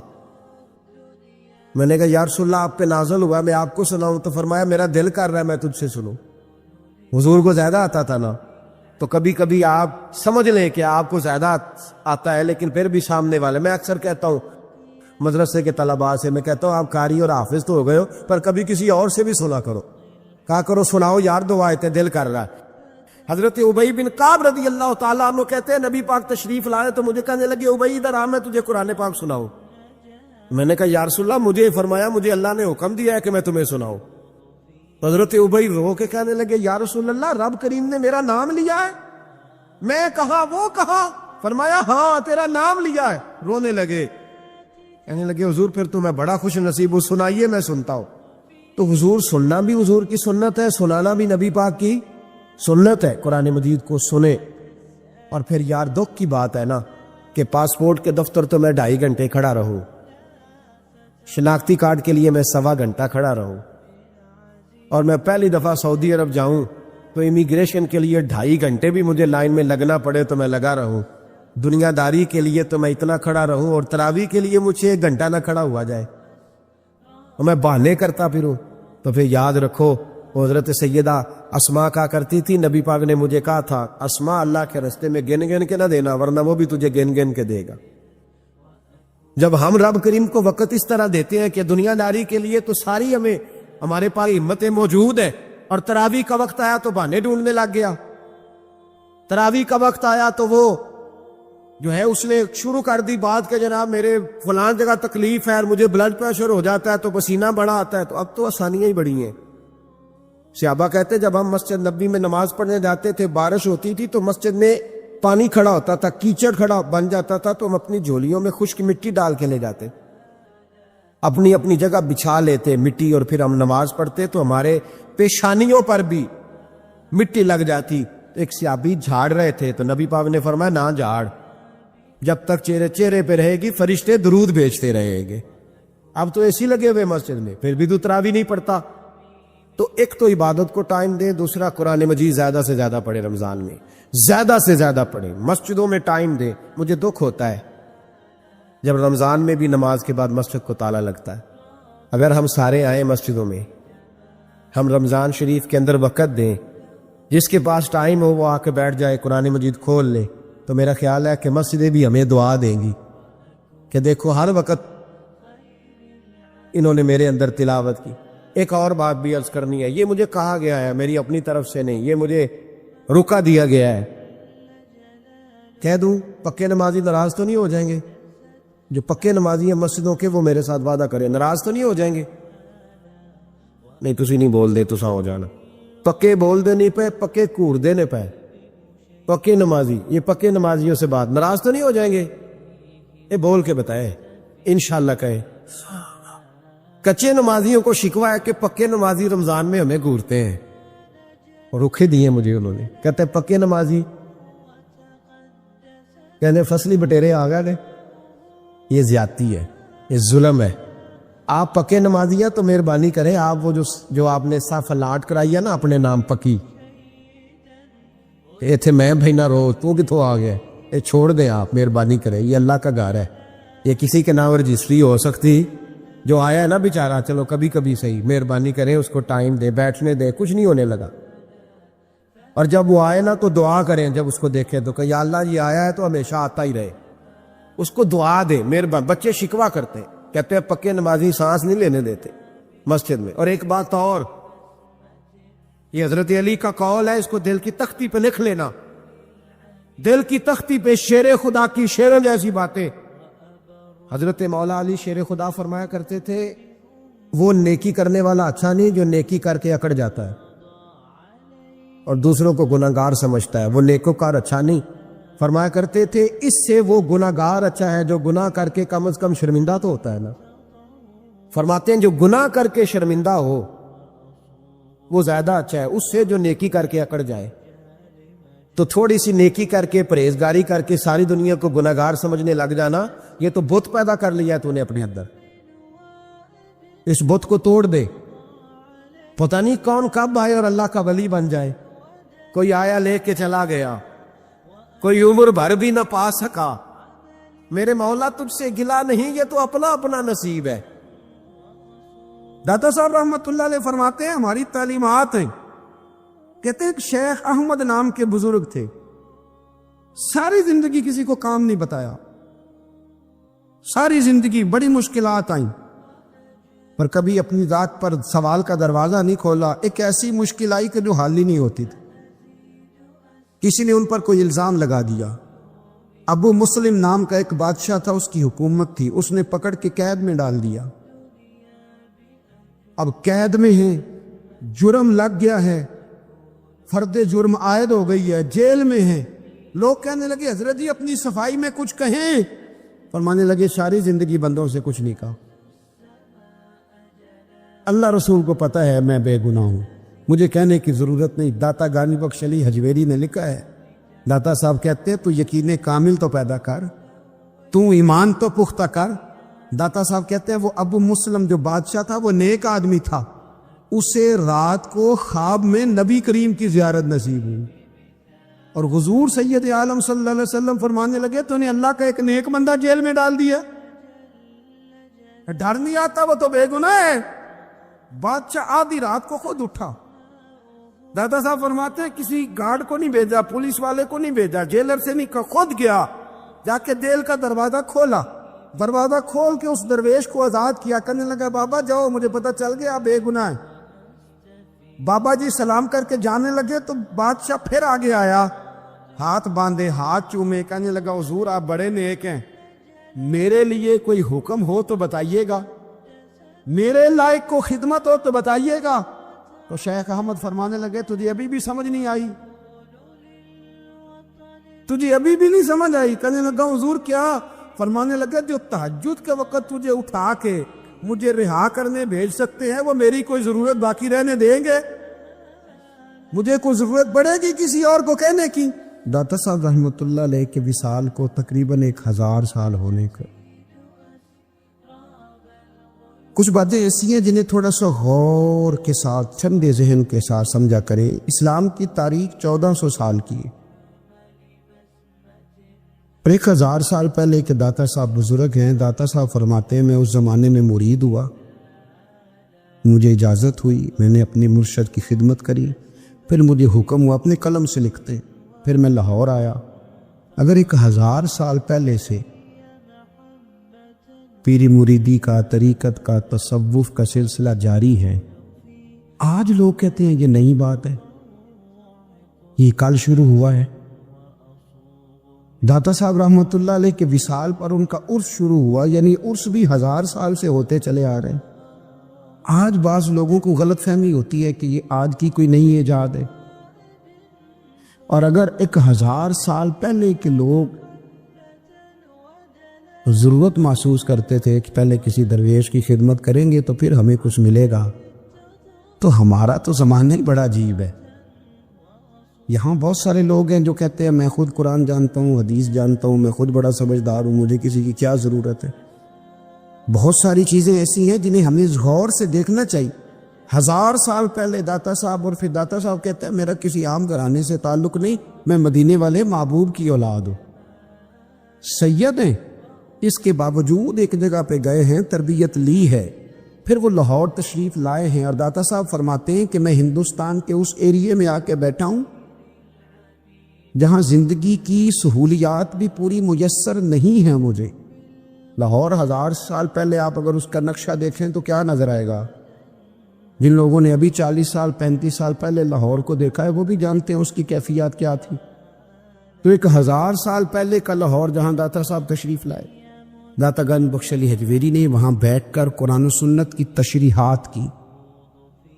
میں نے کہا یا رسول اللہ آپ پہ نازل ہوا میں آپ کو سناؤں؟ تو فرمایا میرا دل کر رہا ہے میں تجھ سے سنوں. حضور کو زیادہ آتا تھا نا, تو کبھی کبھی آپ سمجھ لیں کہ آپ کو زیادہ آتا ہے, لیکن پھر بھی سامنے والے, میں اکثر کہتا ہوں مدرسے کے طلباء سے, میں کہتا ہوں آپ قاری اور حافظ تو ہو گئے ہو, پر کبھی کسی اور سے بھی سنا کرو, کہا کرو سناؤ یار دو آیتیں دل کر رہا ہے. حضرت ابی بن کعب رضی اللہ تعالیٰ عنہ کہتے ہیں نبی پاک تشریف لائے تو مجھے کہنے لگے ابی ادھر آ میں تجھے قرآن پاک سناؤں. میں نے کہا یا رسول اللہ مجھے فرمایا مجھے اللہ نے حکم دیا ہے کہ میں تمہیں سناؤں. حضرت ابی رو کے کہنے لگے یا رسول اللہ رب کریم نے میرا نام لیا ہے؟ میں کہا وہ کہا؟ فرمایا ہاں تیرا نام لیا ہے. رونے لگے, کہنے لگے حضور پھر تو میں بڑا خوش نصیب ہوں, سنائیے میں سنتا ہوں. تو حضور سننا بھی حضور کی سنت ہے, سنانا بھی نبی پاک کی سنت ہے. قرآن مجید کو سنے. اور پھر یار دکھ کی بات ہے نا کہ پاسپورٹ کے دفتر تو میں 2.5 گھنٹے کھڑا رہوں, شناختی کارڈ کے لیے میں 1.25 گھنٹہ کھڑا رہوں, اور میں پہلی دفعہ سعودی عرب جاؤں تو امیگریشن کے لیے 2.5 گھنٹے بھی مجھے لائن میں لگنا پڑے تو میں لگا رہوں. دنیا داری کے لیے تو میں اتنا کھڑا رہوں, اور تراویح کے لیے مجھے 1 گھنٹہ نہ کھڑا ہوا جائے اور میں بہانے کرتا پھروں. تو پھر یاد رکھو حضرت سیدہ اسماء کا کرتی تھی, نبی پاک نے مجھے کہا تھا اسماء اللہ کے رستے میں گن گن کے نہ دینا ورنہ وہ بھی تجھے گن گن کے دے گا. جب ہم رب کریم کو وقت اس طرح دیتے ہیں کہ دنیا داری کے لیے تو ساری ہمارے پاس ہمتیں موجود ہیں, اور تراویح کا وقت آیا تو بہانے ڈھونڈنے لگ گیا. تراویح کا وقت آیا تو وہ جو ہے اس نے شروع کر دی بات کہ جناب میرے فلان جگہ تکلیف ہے اور مجھے بلڈ پریشر ہو جاتا ہے تو پسینہ بڑا آتا ہے. تو اب تو آسانیاں ہی بڑی ہیں. صحابہ کہتے جب ہم مسجد نبی میں نماز پڑھنے جاتے تھے بارش ہوتی تھی تو مسجد میں پانی کھڑا ہوتا تھا, کیچڑ کھڑا بن جاتا تھا, تو ہم اپنی جھولیوں میں خشک مٹی ڈال کے لے جاتے, اپنی اپنی جگہ بچھا لیتے مٹی, اور پھر ہم نماز پڑھتے تو ہمارے پیشانیوں پر بھی مٹی لگ جاتی. ایک صحابی جھاڑ رہے تھے تو نبی پاک نے فرمایا نہ جھاڑ, جب تک چہرے پہ رہے گی فرشتے درود بھیجتے رہیں گے. اب تو ایسی لگے ہوئے مسجد میں, پھر بھی تو تراویح نہیں پڑھتا. تو ایک تو عبادت کو ٹائم دیں, دوسرا قرآن مجید زیادہ سے زیادہ پڑھیں, رمضان میں زیادہ سے زیادہ پڑھیں, مسجدوں میں ٹائم دیں. مجھے دکھ ہوتا ہے جب رمضان میں بھی نماز کے بعد مسجد کو تالا لگتا ہے. اگر ہم سارے آئیں مسجدوں میں, ہم رمضان شریف کے اندر وقت دیں, جس کے پاس ٹائم ہو وہ آ کے بیٹھ جائے, قرآن مجید کھول لے, تو میرا خیال ہے کہ مسجدیں بھی ہمیں دعا دیں گی کہ دیکھو ہر وقت انہوں نے میرے اندر تلاوت کی. ایک اور بات بھی عرض کرنی ہے, یہ مجھے کہا گیا ہے, میری اپنی طرف سے نہیں, یہ مجھے رکا دیا گیا ہے. کہہ دوں پکے نمازی ناراض تو نہیں ہو جائیں گے؟ جو پکے نمازی ہیں مسجدوں کے وہ میرے ساتھ وعدہ کریں, ناراض تو نہیں ہو جائیں گے؟ نہیں تسی نہیں بول دے تساں ہو جانا, پکے بول دے نہیں پے, پکے کوڑ دینے پے, پکے نمازی, یہ پکے نمازیوں سے بات, ناراض تو نہیں ہو جائیں گے؟ یہ بول کے بتائے انشاءاللہ کہے. کچے نمازیوں کو شکوا ہے کہ پکے نمازی رمضان میں ہمیں گھورتے ہیں, اور رکھے دیے مجھے انہوں نے, کہتے ہیں پکے نمازی کہنے فصلی بٹیرے آ گئے. یہ زیادتی ہے, یہ ظلم ہے. آپ پکے نمازی ہیں تو مہربانی کریں, آپ وہ جو آپ نے صاف الاٹ کرائی ہے نا اپنے نام پکی, یہ تھے میں بھائی نہ رو, تو کتوں آ گیا, یہ چھوڑ دیں آپ, مہربانی کریں. یہ اللہ کا گھر ہے, یہ کسی کے نام رجسٹری ہو سکتی, جو آیا ہے نا بیچارہ, چلو کبھی کبھی صحیح, مہربانی کریں اس کو ٹائم دے, بیٹھنے دے, کچھ نہیں ہونے لگا. اور جب وہ آئے نا تو دعا کریں, جب اس کو دیکھیں تو کہ یا اللہ یہ آیا ہے تو ہمیشہ آتا ہی رہے, اس کو دعا دے مہربانی. بچے شکوا کرتے, کہتے ہیں پکے نمازی سانس نہیں لینے دیتے مسجد میں. اور ایک بات اور, یہ حضرت علی کا قول ہے, اس کو دل کی تختی پہ لکھ لینا, دل کی تختی پہ شیر خدا کی شیروں جیسی باتیں. حضرت مولا علی شیر خدا فرمایا کرتے تھے وہ نیکی کرنے والا اچھا نہیں جو نیکی کر کے اکڑ جاتا ہے اور دوسروں کو گناہگار سمجھتا ہے, وہ نیکوکار اچھا نہیں. فرمایا کرتے تھے اس سے وہ گناہگار اچھا ہے جو گناہ کر کے کم از کم شرمندہ تو ہوتا ہے نا. فرماتے ہیں جو گناہ کر کے شرمندہ ہو وہ زیادہ اچھا ہے اس سے جو نیکی کر کے اکڑ جائے. تو تھوڑی سی نیکی کر کے پرہیزگاری کر کے ساری دنیا کو گناہگار سمجھنے لگ جانا، یہ تو بت پیدا کر لیا ہے تو نے اپنے اندر. اس بت کو توڑ دے. پتہ نہیں کون کب آئے اور اللہ کا ولی بن جائے. کوئی آیا لے کے چلا گیا، کوئی عمر بھر بھی نہ پا سکا. میرے مولا تجھ سے گلا نہیں، یہ تو اپنا اپنا نصیب ہے. داتا صاحب رحمت اللہ علیہ فرماتے ہیں ہماری تعلیمات ہیں، کہتے ہیں کہ شیخ احمد نام کے بزرگ تھے، ساری زندگی کسی کو کام نہیں بتایا، ساری زندگی بڑی مشکلات آئیں، پر کبھی اپنی ذات پر سوال کا دروازہ نہیں کھولا. ایک ایسی مشکل آئی کہ جو حل ہی نہیں ہوتی تھی. کسی نے ان پر کوئی الزام لگا دیا. ابو مسلم نام کا ایک بادشاہ تھا، اس کی حکومت تھی، اس نے پکڑ کے قید میں ڈال دیا. اب قید میں ہیں، جرم لگ گیا ہے، فرد جرم عائد ہو گئی ہے، جیل میں ہیں. لوگ کہنے لگے حضرت جی اپنی صفائی میں کچھ کہیں. فرمانے لگے ساری زندگی بندوں سے کچھ نہیں کہا. اللہ رسول کو پتہ ہے میں بے گناہ ہوں، مجھے کہنے کی ضرورت نہیں. داتا گانی بخش علی حجویری نے لکھا ہے، داتا صاحب کہتے ہیں تو یقین کامل تو پیدا کر، تو ایمان تو پختہ کر. داتا صاحب کہتے ہیں وہ ابو مسلم جو بادشاہ تھا وہ نیک آدمی تھا، اسے رات کو خواب میں نبی کریم کی زیارت نصیب ہوئی، اور حضور سید عالم صلی اللہ علیہ وسلم فرمانے لگے تو نے اللہ کا ایک نیک بندہ جیل میں ڈال دیا. ڈر نہیں آتا؟ وہ تو بے گناہ ہے. بادشاہ آدھی رات کو خود اٹھا. دادا صاحب فرماتے ہیں کسی گارڈ کو نہیں بھیجا، پولیس والے کو نہیں بھیجا، جیلر سے نہیں، خود گیا، جا کے جیل کا دروازہ کھولا. دروازہ کھول کے اس درویش کو آزاد کیا. کہنے لگا بابا جاؤ، مجھے پتہ چل گیا آپ بے گناہ ہیں. بابا جی سلام کر کے جانے لگے تو بادشاہ پھر آگے آیا، ہاتھ باندھے، ہاتھ چومے. کہنے لگا حضور آپ بڑے نیک ہیں، میرے لیے کوئی حکم ہو تو بتائیے گا، میرے لائق کو خدمت ہو تو بتائیے گا. تو شیخ احمد فرمانے لگے تجھے ابھی بھی سمجھ نہیں آئی، تجھے ابھی بھی نہیں سمجھ آئی. کہنے لگا حضور کیا؟ فرمانے لگے جو تہجد کے وقت تجھے اٹھا کے مجھے رہا کرنے بھیج سکتے ہیں وہ میری کوئی ضرورت باقی رہنے دیں گے؟ مجھے کوئی ضرورت پڑے گی کسی اور کو کہنے کی؟ داتا صاحب رحمۃ اللہ علیہ کے وصال کو تقریباً 1000 سال ہونے کا. کچھ باتیں ایسی ہیں جنہیں تھوڑا سا غور کے ساتھ، ٹھنڈے ذہن کے ساتھ سمجھا کریں. اسلام کی تاریخ 1400 سال کی ہے، اور 1000 سال پہلے کے داتا صاحب بزرگ ہیں. داتا صاحب فرماتے ہیں میں اس زمانے میں مرید ہوا، مجھے اجازت ہوئی، میں نے اپنے مرشد کی خدمت کری، پھر مجھے حکم ہوا اپنے قلم سے لکھتے، پھر میں لاہور آیا. اگر 1000 سال پہلے سے پیری مریدی کا، طریقت کا، تصوف کا سلسلہ جاری ہے، آج لوگ کہتے ہیں یہ نئی بات ہے، یہ کل شروع ہوا ہے. داتا صاحب رحمۃ اللہ علیہ کے وصال پر ان کا عرس شروع ہوا، یعنی عرس بھی 1000 سال سے ہوتے چلے آ رہے ہیں. آج بعض لوگوں کو غلط فہمی ہوتی ہے کہ یہ آج کی کوئی نئی ایجاد ہے، اور اگر 1000 سال پہلے کے لوگ ضرورت محسوس کرتے تھے کہ پہلے کسی درویش کی خدمت کریں گے تو پھر ہمیں کچھ ملے گا، تو ہمارا تو زمانہ ہی بڑا عجیب ہے. یہاں بہت سارے لوگ ہیں جو کہتے ہیں میں خود قرآن جانتا ہوں، حدیث جانتا ہوں، میں خود بڑا سمجھدار ہوں، مجھے کسی کی کیا ضرورت ہے. بہت ساری چیزیں ایسی ہیں جنہیں ہمیں غور سے دیکھنا چاہیے. 1000 سال پہلے داتا صاحب، اور پھر داتا صاحب کہتے ہیں میرا کسی عام گھرانے سے تعلق نہیں، میں مدینے والے محبوب کی اولاد ہوں، سید ہیں. اس کے باوجود ایک جگہ پہ گئے ہیں، تربیت لی ہے، پھر وہ لاہور تشریف لائے ہیں. اور داتا صاحب فرماتے ہیں کہ میں ہندوستان کے اس ایریے میں آ کے بیٹھا ہوں جہاں زندگی کی سہولیات بھی پوری میسر نہیں ہیں مجھے. لاہور 1000 سال پہلے آپ اگر اس کا نقشہ دیکھیں تو کیا نظر آئے گا؟ جن لوگوں نے ابھی 40 سال 35 سال پہلے لاہور کو دیکھا ہے وہ بھی جانتے ہیں اس کی کیفیات کیا تھی. تو 1000 سال پہلے کا لاہور جہاں داتا صاحب تشریف لائے، داتا گن بخش علی حجویری نے وہاں بیٹھ کر قرآن و سنت کی تشریحات کی.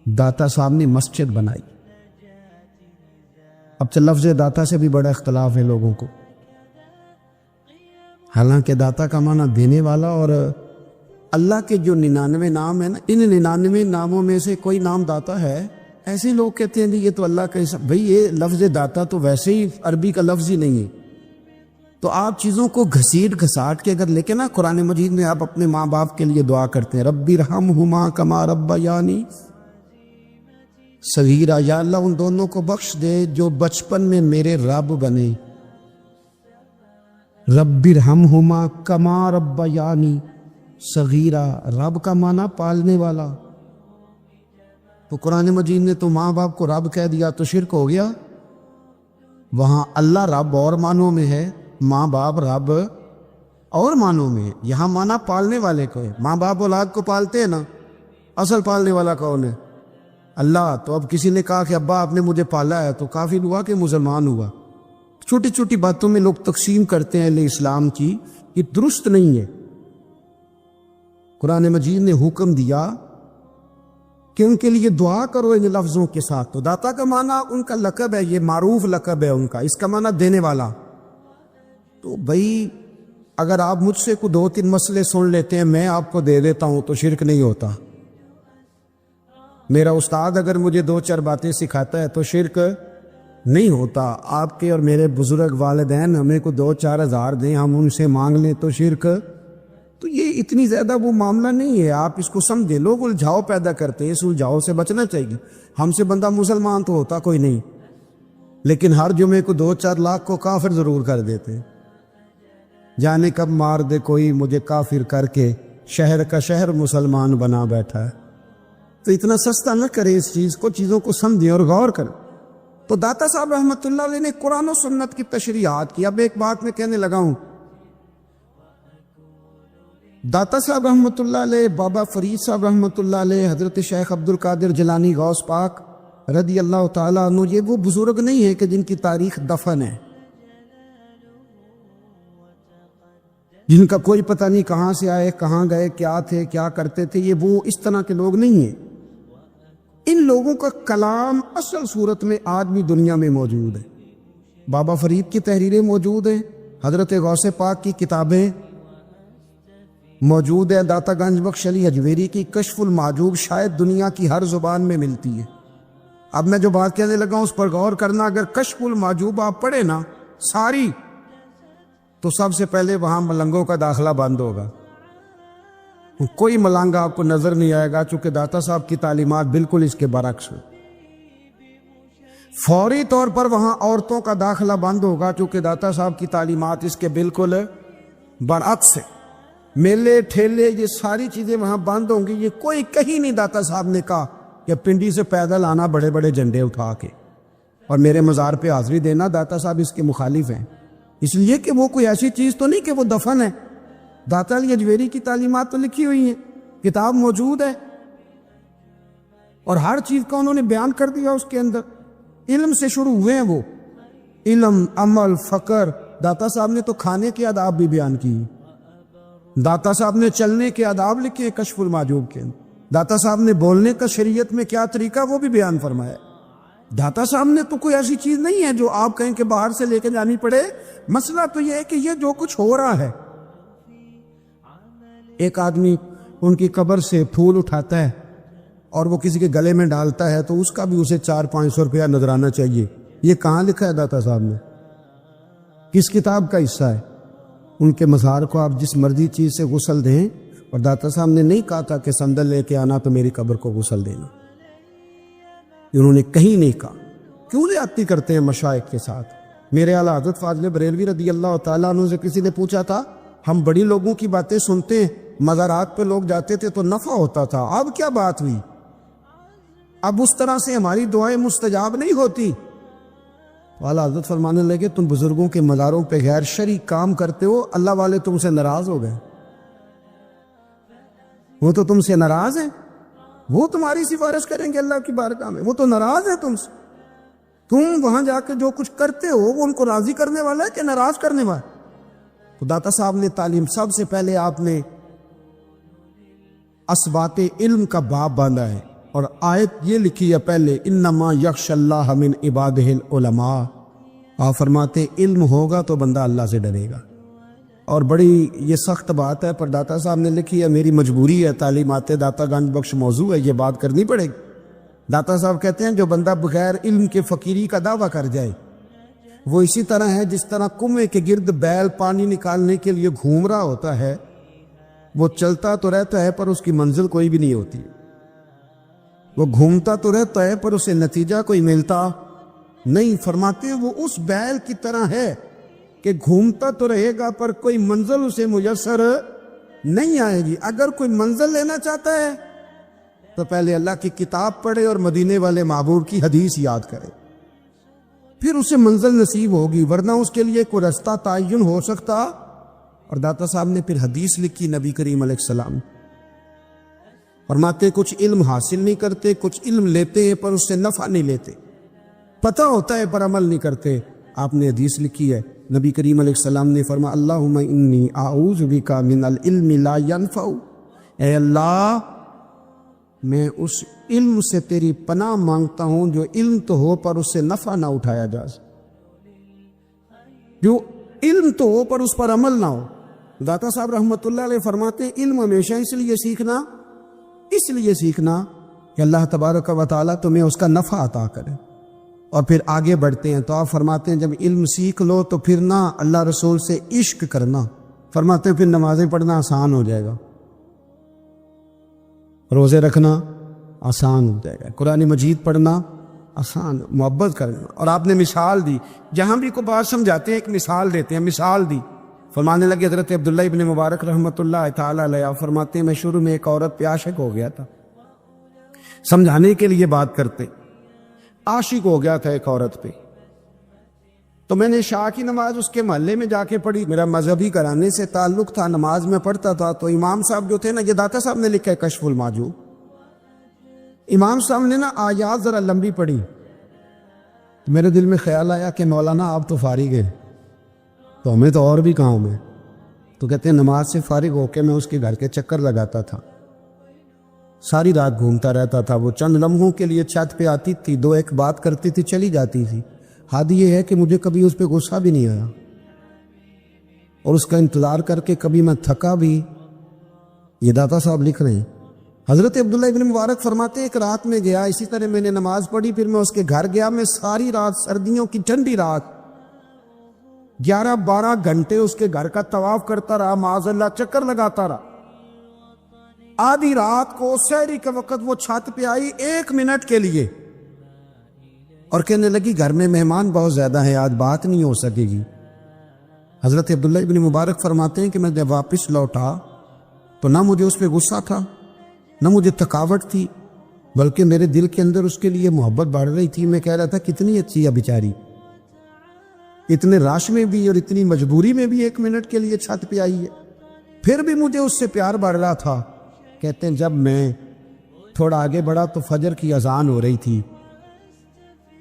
داتا صاحب نے مسجد بنائی. اب تو لفظ داتا سے بھی بڑا اختلاف ہے لوگوں کو، حالانکہ داتا کا معنی دینے والا، اور اللہ کے جو 99 نام ہیں نا، ان 99 ناموں میں سے کوئی نام داتا ہے؟ ایسے لوگ کہتے ہیں جی یہ تو اللہ کا حساب. بھئی یہ لفظ داتا تو ویسے ہی عربی کا لفظ ہی نہیں ہے. تو آپ چیزوں کو گھسیٹ گھساٹ کے اگر لے کے نا قرآن مجید میں آپ اپنے ماں باپ کے لیے دعا کرتے ہیں ربی ارحمہما کما ربیانی صغیرا، یا اللہ ان دونوں کو بخش دے جو بچپن میں میرے رب بنے. ربی ارحمہما کما ربیانی صغیرا، رب کا معنی پالنے والا. تو قرآن مجید نے تو ماں باپ کو رب کہہ دیا تو شرک ہو گیا. وہاں اللہ رب اور معنوں میں ہے، ماں باپ رب اور معنوں میں ہے. یہاں معنی پالنے والے کو ہے. ماں باپ اولاد کو پالتے ہیں نا، اصل پالنے والا کون ہے؟ اللہ. تو اب کسی نے کہا کہ ابا آپ نے مجھے پالا ہے تو کافر ہوا کہ مسلمان ہوا؟ چھوٹی چھوٹی باتوں میں لوگ تقسیم کرتے ہیں اہل اسلام کی، یہ درست نہیں ہے. قرآن مجید نے حکم دیا کہ ان کے لیے دعا کرو ان لفظوں کے ساتھ. تو داتا کا معنی ان کا لقب ہے، یہ معروف لقب ہے ان کا، اس کا معنی دینے والا. تو بھائی اگر آپ مجھ سے کوئی 2-3 مسئلے سن لیتے ہیں میں آپ کو دے دیتا ہوں تو شرک نہیں ہوتا. میرا استاد اگر مجھے 2-4 باتیں سکھاتا ہے تو شرک نہیں ہوتا. آپ کے اور میرے بزرگ والدین ہمیں کو 2-4 ہزار دیں، ہم ان سے مانگ لیں تو شرک؟ تو یہ اتنی زیادہ وہ معاملہ نہیں ہے. آپ اس کو سمجھیں. لوگ الجھاؤ پیدا کرتے ہیں، اس الجھاؤ سے بچنا چاہیے. ہم سے بندہ مسلمان تو ہوتا کوئی نہیں، لیکن ہر جمعے کو 2-4 لاکھ کو کافر ضرور کر دیتے. جانے کب مار دے کوئی مجھے کافر کر کے، شہر کا شہر مسلمان بنا بیٹھا ہے. تو اتنا سستا نہ کرے اس چیز کو، چیزوں کو سمجھیں اور غور کریں. تو داتا صاحب رحمۃ اللہ علیہ نے قرآن و سنت کی تشریحات کی. اب ایک بات میں کہنے لگا ہوں، داتا صاحب رحمۃ اللہ علیہ، بابا فرید صاحب رحمۃ اللہ علیہ، حضرت شیخ عبد القادر جیلانی غوث پاک رضی اللہ تعالیٰ عنہ، یہ وہ بزرگ نہیں ہیں کہ جن کی تاریخ دفن ہے، جن کا کوئی پتہ نہیں کہاں سے آئے، کہاں گئے، کیا تھے، کیا کرتے تھے. یہ وہ اس طرح کے لوگ نہیں ہیں. ان لوگوں کا کلام اصل صورت میں آج بھی دنیا میں موجود ہے. بابا فرید کی تحریریں موجود ہیں، حضرت غوث پاک کی کتابیں موجود ہے. داتا گنج بخش علی اجویری کی کشف المحجوب شاید دنیا کی ہر زبان میں ملتی ہے. اب میں جو بات کہنے لگا ہوں اس پر غور کرنا. اگر کشف المحجوب آپ پڑھیں نا ساری، تو سب سے پہلے وہاں ملنگوں کا داخلہ بند ہوگا. کوئی ملنگا آپ کو نظر نہیں آئے گا، چونکہ داتا صاحب کی تعلیمات بالکل اس کے برعکس ہیں. فوری طور پر وہاں عورتوں کا داخلہ بند ہوگا، چونکہ داتا صاحب کی تعلیمات اس کے بالکل برعکس ہیں. میلے ٹھیلے یہ ساری چیزیں وہاں بند ہوں گی. یہ کوئی کہیں نہیں داتا صاحب نے کہا کہ پنڈی سے پیدل آنا بڑے بڑے جھنڈے اٹھا کے اور میرے مزار پہ حاضری دینا. داتا صاحب اس کے مخالف ہیں، اس لیے کہ وہ کوئی ایسی چیز تو نہیں کہ وہ دفن ہے. داتا علی اجویری کی تعلیمات تو لکھی ہوئی ہیں، کتاب موجود ہے، اور ہر چیز کا انہوں نے بیان کر دیا اس کے اندر. علم سے شروع ہوئے ہیں وہ، علم، عمل، فقر. داتا صاحب نے تو کھانے کے آداب بھی بیان کی. داتا صاحب نے چلنے کے آداب لکھے ہیں کشف المحجوب کے. داتا صاحب نے بولنے کا شریعت میں کیا طریقہ وہ بھی بیان فرمایا. داتا صاحب نے تو کوئی ایسی چیز نہیں ہے جو آپ کہیں کہ باہر سے لے کے جانی پڑے. مسئلہ تو یہ ہے کہ یہ جو کچھ ہو رہا ہے، ایک آدمی ان کی قبر سے پھول اٹھاتا ہے اور وہ کسی کے گلے میں ڈالتا ہے تو اس کا بھی اسے 400-500 روپیہ نظرانہ چاہیے. یہ کہاں لکھا ہے داتا صاحب نے؟ کس کتاب کا حصہ ہے؟ ان کے مزار کو آپ جس مرضی چیز سے غسل دیں، اور داتا صاحب نے نہیں کہا تھا کہ سندل لے کے آنا تو میری قبر کو غسل دینا. انہوں نے کہیں نہیں کہا. کیوں زیادتی کرتے ہیں مشائخ کے ساتھ؟ میرے اعلیٰ حضرت فاضل بریلوی رضی اللہ تعالیٰ عنہ سے کسی نے پوچھا تھا، ہم بڑی لوگوں کی باتیں سنتے ہیں، مزارات پہ لوگ جاتے تھے تو نفع ہوتا تھا، اب کیا بات ہوئی؟ اب اس طرح سے ہماری دعائیں مستجاب نہیں ہوتی. اعلیٰ حضرت فرمانے لگے، تم بزرگوں کے مزاروں پہ غیر شرعی کام کرتے ہو، اللہ والے تم سے ناراض ہو گئے. وہ تو تم سے ناراض ہیں، وہ تمہاری سفارش کریں گے اللہ کی بارگاہ میں، وہ تو ناراض ہیں تم سے. تم وہاں جا کے جو کچھ کرتے ہو وہ ان کو راضی کرنے والا ہے کہ ناراض کرنے والا؟ تو داتا صاحب نے تعلیم، سب سے پہلے آپ نے اسبات علم کا باب باندھا ہے، اور آیت یہ لکھی ہے پہلے، انما یخشی اللہ من عبادہ العلماء. آپ فرماتے علم ہوگا تو بندہ اللہ سے ڈرے گا. اور بڑی یہ سخت بات ہے، پر داتا صاحب نے لکھی ہے، میری مجبوری ہے، تعلیمات داتا گنج بخش موضوع ہے، یہ بات کرنی پڑے گی. داتا صاحب کہتے ہیں جو بندہ بغیر علم کے فقیری کا دعویٰ کر جائے وہ اسی طرح ہے جس طرح کنویں کے گرد بیل پانی نکالنے کے لیے گھوم رہا ہوتا ہے، وہ چلتا تو رہتا ہے پر اس کی منزل کوئی بھی نہیں ہوتی، وہ گھومتا تو رہتا ہے پر اسے نتیجہ کوئی ملتا نہیں۔ فرماتے ہیں وہ اس بیل کی طرح ہے کہ گھومتا تو رہے گا پر کوئی منزل اسے میسر نہیں آئے گی۔ اگر کوئی منزل لینا چاہتا ہے تو پہلے اللہ کی کتاب پڑھے اور مدینے والے محبوب کی حدیث یاد کرے، پھر اسے منزل نصیب ہوگی، ورنہ اس کے لیے کوئی رستہ تعین ہو سکتا۔ اور داتا صاحب نے پھر حدیث لکھی نبی کریم علیہ السلام، فرماتے کچھ علم حاصل نہیں کرتے، کچھ علم لیتے ہیں پر اس سے نفع نہیں لیتے، پتہ ہوتا ہے پر عمل نہیں کرتے۔ آپ نے حدیث لکھی ہے، نبی کریم علیہ السلام نے فرمایا اللہم انی اعوذ بک من العلم لا ینفع، اے اللہ میں اس علم سے تیری پناہ مانگتا ہوں جو علم تو ہو پر اس سے نفع نہ اٹھایا جا سکے، جو علم تو ہو پر اس پر عمل نہ ہو۔ داتا صاحب رحمۃ اللہ علیہ فرماتے ہیں علم ہمیشہ اس لیے سیکھنا کہ اللہ تبارک و تعالیٰ تمہیں اس کا نفع عطا کرے، اور پھر آگے بڑھتے ہیں تو آپ فرماتے ہیں جب علم سیکھ لو تو پھر نہ اللہ رسول سے عشق کرنا، فرماتے ہیں پھر نمازیں پڑھنا آسان ہو جائے گا، روزے رکھنا آسان ہو جائے گا، قرآن مجید پڑھنا آسان، محبت کرنا۔ اور آپ نے مثال دی، جہاں بھی کوئی بات سمجھاتے ہیں ایک مثال دیتے ہیں، مثال دی، فرمانے لگے حضرت عبداللہ ابن مبارک رحمۃ اللہ تعالی علیہ فرماتے ہیں میں شروع میں ایک عورت پہ عاشق ہو گیا تھا، سمجھانے کے لیے بات کرتے، عاشق ہو گیا تھا ایک عورت پہ، تو میں نے عشاء کی نماز اس کے محلے میں جا کے پڑھی، میرا مذہبی گھرانے سے تعلق تھا، نماز میں پڑھتا تھا، تو امام صاحب جو تھے نا، یہ داتا صاحب نے لکھا ہے کشف المحجوب، امام صاحب نے نا آیات ذرا لمبی پڑھی، میرے دل میں خیال آیا کہ مولانا آپ تو فارغ ہیں تو ہمیں تو اور بھی کام ہے، تو کہتے ہیں نماز سے فارغ ہو کے میں اس کے گھر کے چکر لگاتا تھا، ساری رات گھومتا رہتا تھا، وہ چند لمحوں کے لیے چھت پہ آتی تھی، دو ایک بات کرتی تھی چلی جاتی تھی، حد یہ ہے کہ مجھے کبھی اس پہ غصہ بھی نہیں آیا، اور اس کا انتظار کر کے کبھی میں تھکا بھی۔ یہ داتا صاحب لکھ رہے ہیں، حضرت عبداللہ ابن مبارک فرماتے ہیں ایک رات میں گیا، اسی طرح میں نے نماز پڑھی، پھر میں اس کے گھر گیا، میں ساری رات، سردیوں کی ٹھنڈی رات 11-12 گھنٹے اس کے گھر کا طواف کرتا رہا، معاذ اللہ چکر لگاتا رہا۔ آدھی رات کو سحری کے وقت وہ چھت پہ آئی 1 منٹ کے لیے اور کہنے لگی گھر میں مہمان بہت زیادہ ہیں، آج بات نہیں ہو سکے گی۔ حضرت عبداللہ ابن مبارک فرماتے ہیں کہ میں جب واپس لوٹا تو نہ مجھے اس پہ غصہ تھا، نہ مجھے تھکاوٹ تھی، بلکہ میرے دل کے اندر اس کے لیے محبت بڑھ رہی تھی۔ میں کہہ رہا تھا کتنی اچھی ہے بیچاری، اتنے راش میں بھی اور اتنی مجبوری میں بھی 1 منٹ کے لیے چھت پہ آئی ہے، پھر بھی مجھے اس سے پیار بڑھ رہا تھا۔ کہتے ہیں جب میں تھوڑا آگے بڑھا تو فجر کی اذان ہو رہی تھی،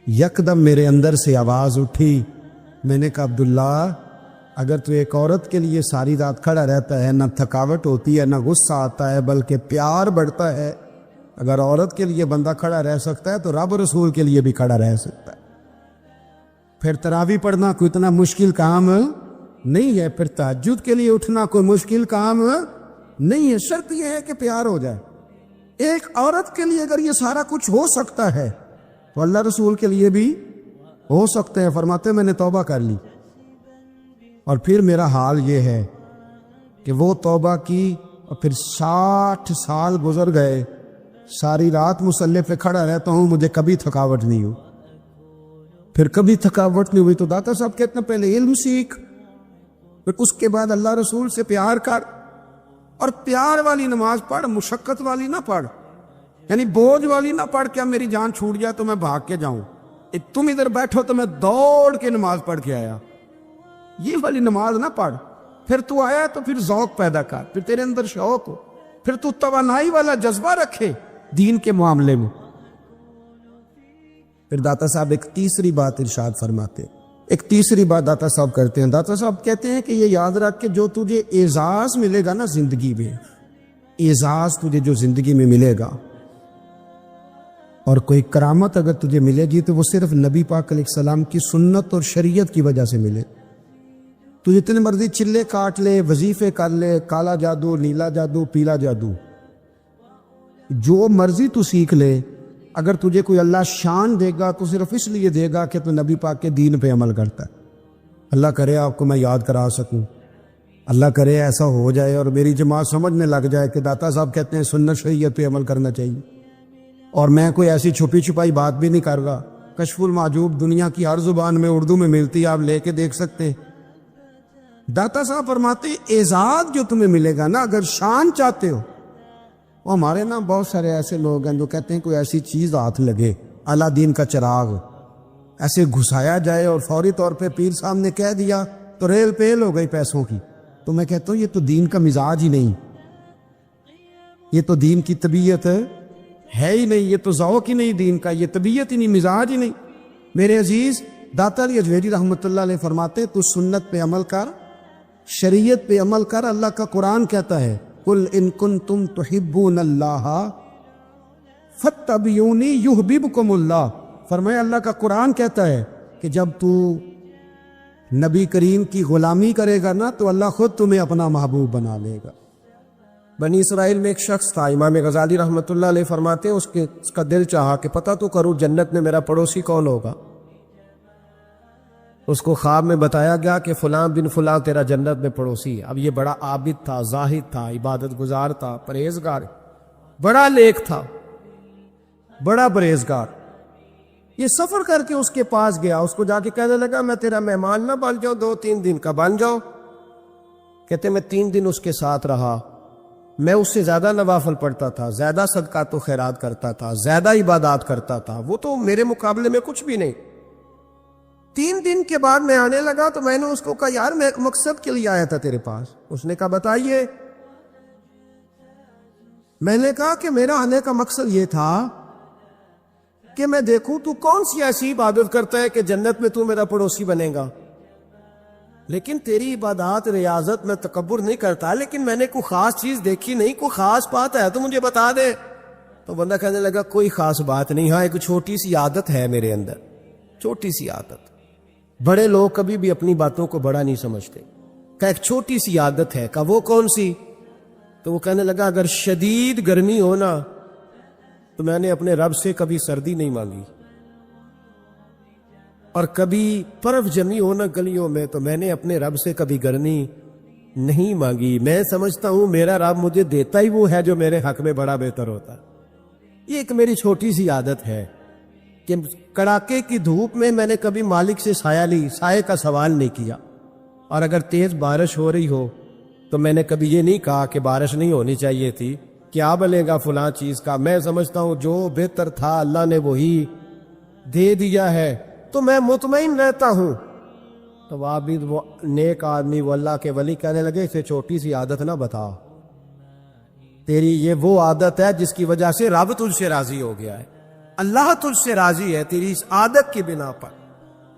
یکدم میرے اندر سے آواز اٹھی، میں نے کہا عبداللہ اگر تو ایک عورت کے لیے ساری رات کھڑا رہتا ہے، نہ تھکاوٹ ہوتی ہے، نہ غصہ آتا ہے، بلکہ پیار بڑھتا ہے، اگر عورت کے لیے بندہ کھڑا رہ سکتا ہے تو رب رسول کے لیے بھی کھڑا رہ سکتا ہے۔ پھر تراویح پڑھنا کوئی اتنا مشکل کام نہیں ہے، پھر تہجد کے لیے اٹھنا کوئی مشکل کام نہیں ہے، شرط یہ ہے کہ پیار ہو جائے۔ ایک عورت کے لیے اگر یہ سارا کچھ ہو سکتا ہے تو اللہ رسول کے لیے بھی ہو سکتا ہے۔ فرماتے میں نے توبہ کر لی، اور پھر میرا حال یہ ہے کہ وہ توبہ کی اور پھر 60 سال گزر گئے، ساری رات مصلی پہ کھڑا رہتا ہوں، مجھے کبھی تھکاوٹ نہیں ہوئی، پھر کبھی تھکاوٹ نہیں ہوئی۔ تو داتا صاحب کہتے ہیں پہلے علم سیکھ، پھر اس کے بعد اللہ رسول سے پیار کر، اور پیار والی نماز پڑھ، مشقت والی نہ پڑھ، یعنی بوجھ والی نہ پڑھ کہ اب میری جان چھوٹ جائے تو میں بھاگ کے جاؤں، تم ادھر بیٹھو تو میں دوڑ کے نماز پڑھ کے آیا، یہ والی نماز نہ پڑھ۔ پھر تو آیا تو پھر ذوق پیدا کر، پھر تیرے اندر شوق ہو، پھر تو توانائی والا جذبہ رکھے دین کے معاملے میں۔ پھر داتا صاحب ایک تیسری بات ارشاد فرماتے، ایک تیسری بات داتا صاحب کرتے ہیں، داتا صاحب کہتے ہیں کہ یہ یاد رکھ کہ جو تجھے اعزاز ملے گا نا زندگی میں، اعزاز تجھے جو زندگی میں ملے گا، اور کوئی کرامت اگر تجھے ملے گی تو وہ صرف نبی پاک علیہ السلام کی سنت اور شریعت کی وجہ سے ملے۔ تو جتنے مرضی چلے کاٹ لے، وظیفے کر لے، کالا جادو، نیلا جادو، پیلا جادو، جو مرضی تو سیکھ لے، اگر تجھے کوئی اللہ شان دے گا تو صرف اس لیے دے گا کہ تو نبی پاک کے دین پہ عمل کرتا ہے۔ اللہ کرے آپ کو میں یاد کرا سکوں، اللہ کرے ایسا ہو جائے اور میری جماعت سمجھنے لگ جائے کہ داتا صاحب کہتے ہیں سنت شریعت پہ عمل کرنا چاہیے، اور میں کوئی ایسی چھپی چھپائی بات بھی نہیں کر رہا۔ کشف المعجوب دنیا کی ہر زبان میں اردو میں ملتی ہے، آپ لے کے دیکھ سکتے ہیں۔ داتا صاحب فرماتے ہیں اعزاز جو تمہیں ملے گا نا، اگر شان چاہتے ہو، وہ ہمارے نا بہت سارے ایسے لوگ ہیں جو کہتے ہیں کوئی ایسی چیز ہاتھ لگے، اعلیٰ دین کا چراغ ایسے گھسایا جائے اور فوری طور پہ پیر صاحب نے کہہ دیا تو ریل پیل ہو گئی پیسوں کی، تو میں کہتا ہوں یہ تو دین کا مزاج ہی نہیں، یہ تو دین کی طبیعت ہے ہی نہیں، یہ تو ذوق ہی نہیں دین کا، یہ طبیعت ہی نہیں، مزاج ہی نہیں۔ میرے عزیز داتا علی اجویری رحمۃ اللہ علیہ فرماتے تو سنت پہ عمل کر، شریعت پہ عمل کر۔ اللہ کا قرآن کہتا ہے قل ان کنتم تحبون اللہ فاتبعونی یحببکم اللہ، فرمایا اللہ کا قرآن کہتا ہے کہ جب تو نبی کریم کی غلامی کرے گا نا تو اللہ خود تمہیں اپنا محبوب بنا لے گا۔ بنی اسرائیل میں ایک شخص تھا، امام غزالی رحمۃ اللہ علیہ فرماتے ہیں اس کا دل چاہا کہ پتہ تو کروں جنت میں میرا پڑوسی کون ہوگا۔ اس کو خواب میں بتایا گیا کہ فلاں بن فلاں تیرا جنت میں پڑوسی ہے۔ اب یہ بڑا عابد تھا، زاہد تھا، عبادت گزار تھا، پرہیزگار، بڑا نیک تھا، بڑا پرہیزگار۔ یہ سفر کر کے اس کے پاس گیا، اس کو جا کے کہنے لگا میں تیرا مہمان نہ بن جاؤں، 2-3 دن کا بن جاؤ۔ کہتے میں 3 دن اس کے ساتھ رہا، میں اس سے زیادہ نوافل پڑھتا تھا، زیادہ صدقات و خیرات کرتا تھا، زیادہ عبادات کرتا تھا، وہ تو میرے مقابلے میں کچھ بھی نہیں۔ 3 دن کے بعد میں آنے لگا تو میں نے اس کو کہا یار میں ایک مقصد کے لیے آیا تھا تیرے پاس۔ اس نے کہا بتائیے۔ میں نے کہا کہ میرا آنے کا مقصد یہ تھا کہ میں دیکھوں تو کون سی ایسی عبادت کرتا ہے کہ جنت میں تو میرا پڑوسی بنے گا، لیکن تیری عبادات ریاضت میں تکبر نہیں کرتا، لیکن میں نے کوئی خاص چیز دیکھی نہیں، کوئی خاص بات ہے تو مجھے بتا دے۔ تو بندہ کہنے لگا کوئی خاص بات نہیں، ہاں ایک چھوٹی سی عادت ہے میرے اندر، چھوٹی سی عادت۔ بڑے لوگ کبھی بھی اپنی باتوں کو بڑا نہیں سمجھتے، کہ ایک چھوٹی سی عادت ہے، کہ وہ کون سی؟ تو وہ کہنے لگا اگر شدید گرمی ہو نا تو میں نے اپنے رب سے کبھی سردی نہیں مانگی، اور کبھی برف جمی ہو نا گلیوں میں تو میں نے اپنے رب سے کبھی گرمی نہیں مانگی۔ میں سمجھتا ہوں میرا رب مجھے دیتا ہی وہ ہے جو میرے حق میں بڑا بہتر ہوتا۔ یہ ایک میری چھوٹی سی عادت ہے کہ کڑاکے کی دھوپ میں نے کبھی مالک سے سایہ لی، سائے کا سوال نہیں کیا، اور اگر تیز بارش ہو رہی ہو تو میں نے کبھی یہ نہیں کہا کہ بارش نہیں ہونی چاہیے تھی، کیا بلے گا فلاں چیز کا۔ میں سمجھتا ہوں جو بہتر تھا اللہ نے وہی دے دیا ہے تو میں مطمئن رہتا ہوں۔ تو عابد وہ نیک آدمی وہ اللہ کے ولی کہنے لگے اسے چھوٹی سی عادت نہ بتا، تیری یہ وہ عادت ہے جس کی وجہ سے رب تجھ سے راضی ہو گیا ہے، اللہ تجھ سے راضی ہے تیری اس عادت کی بنا پر۔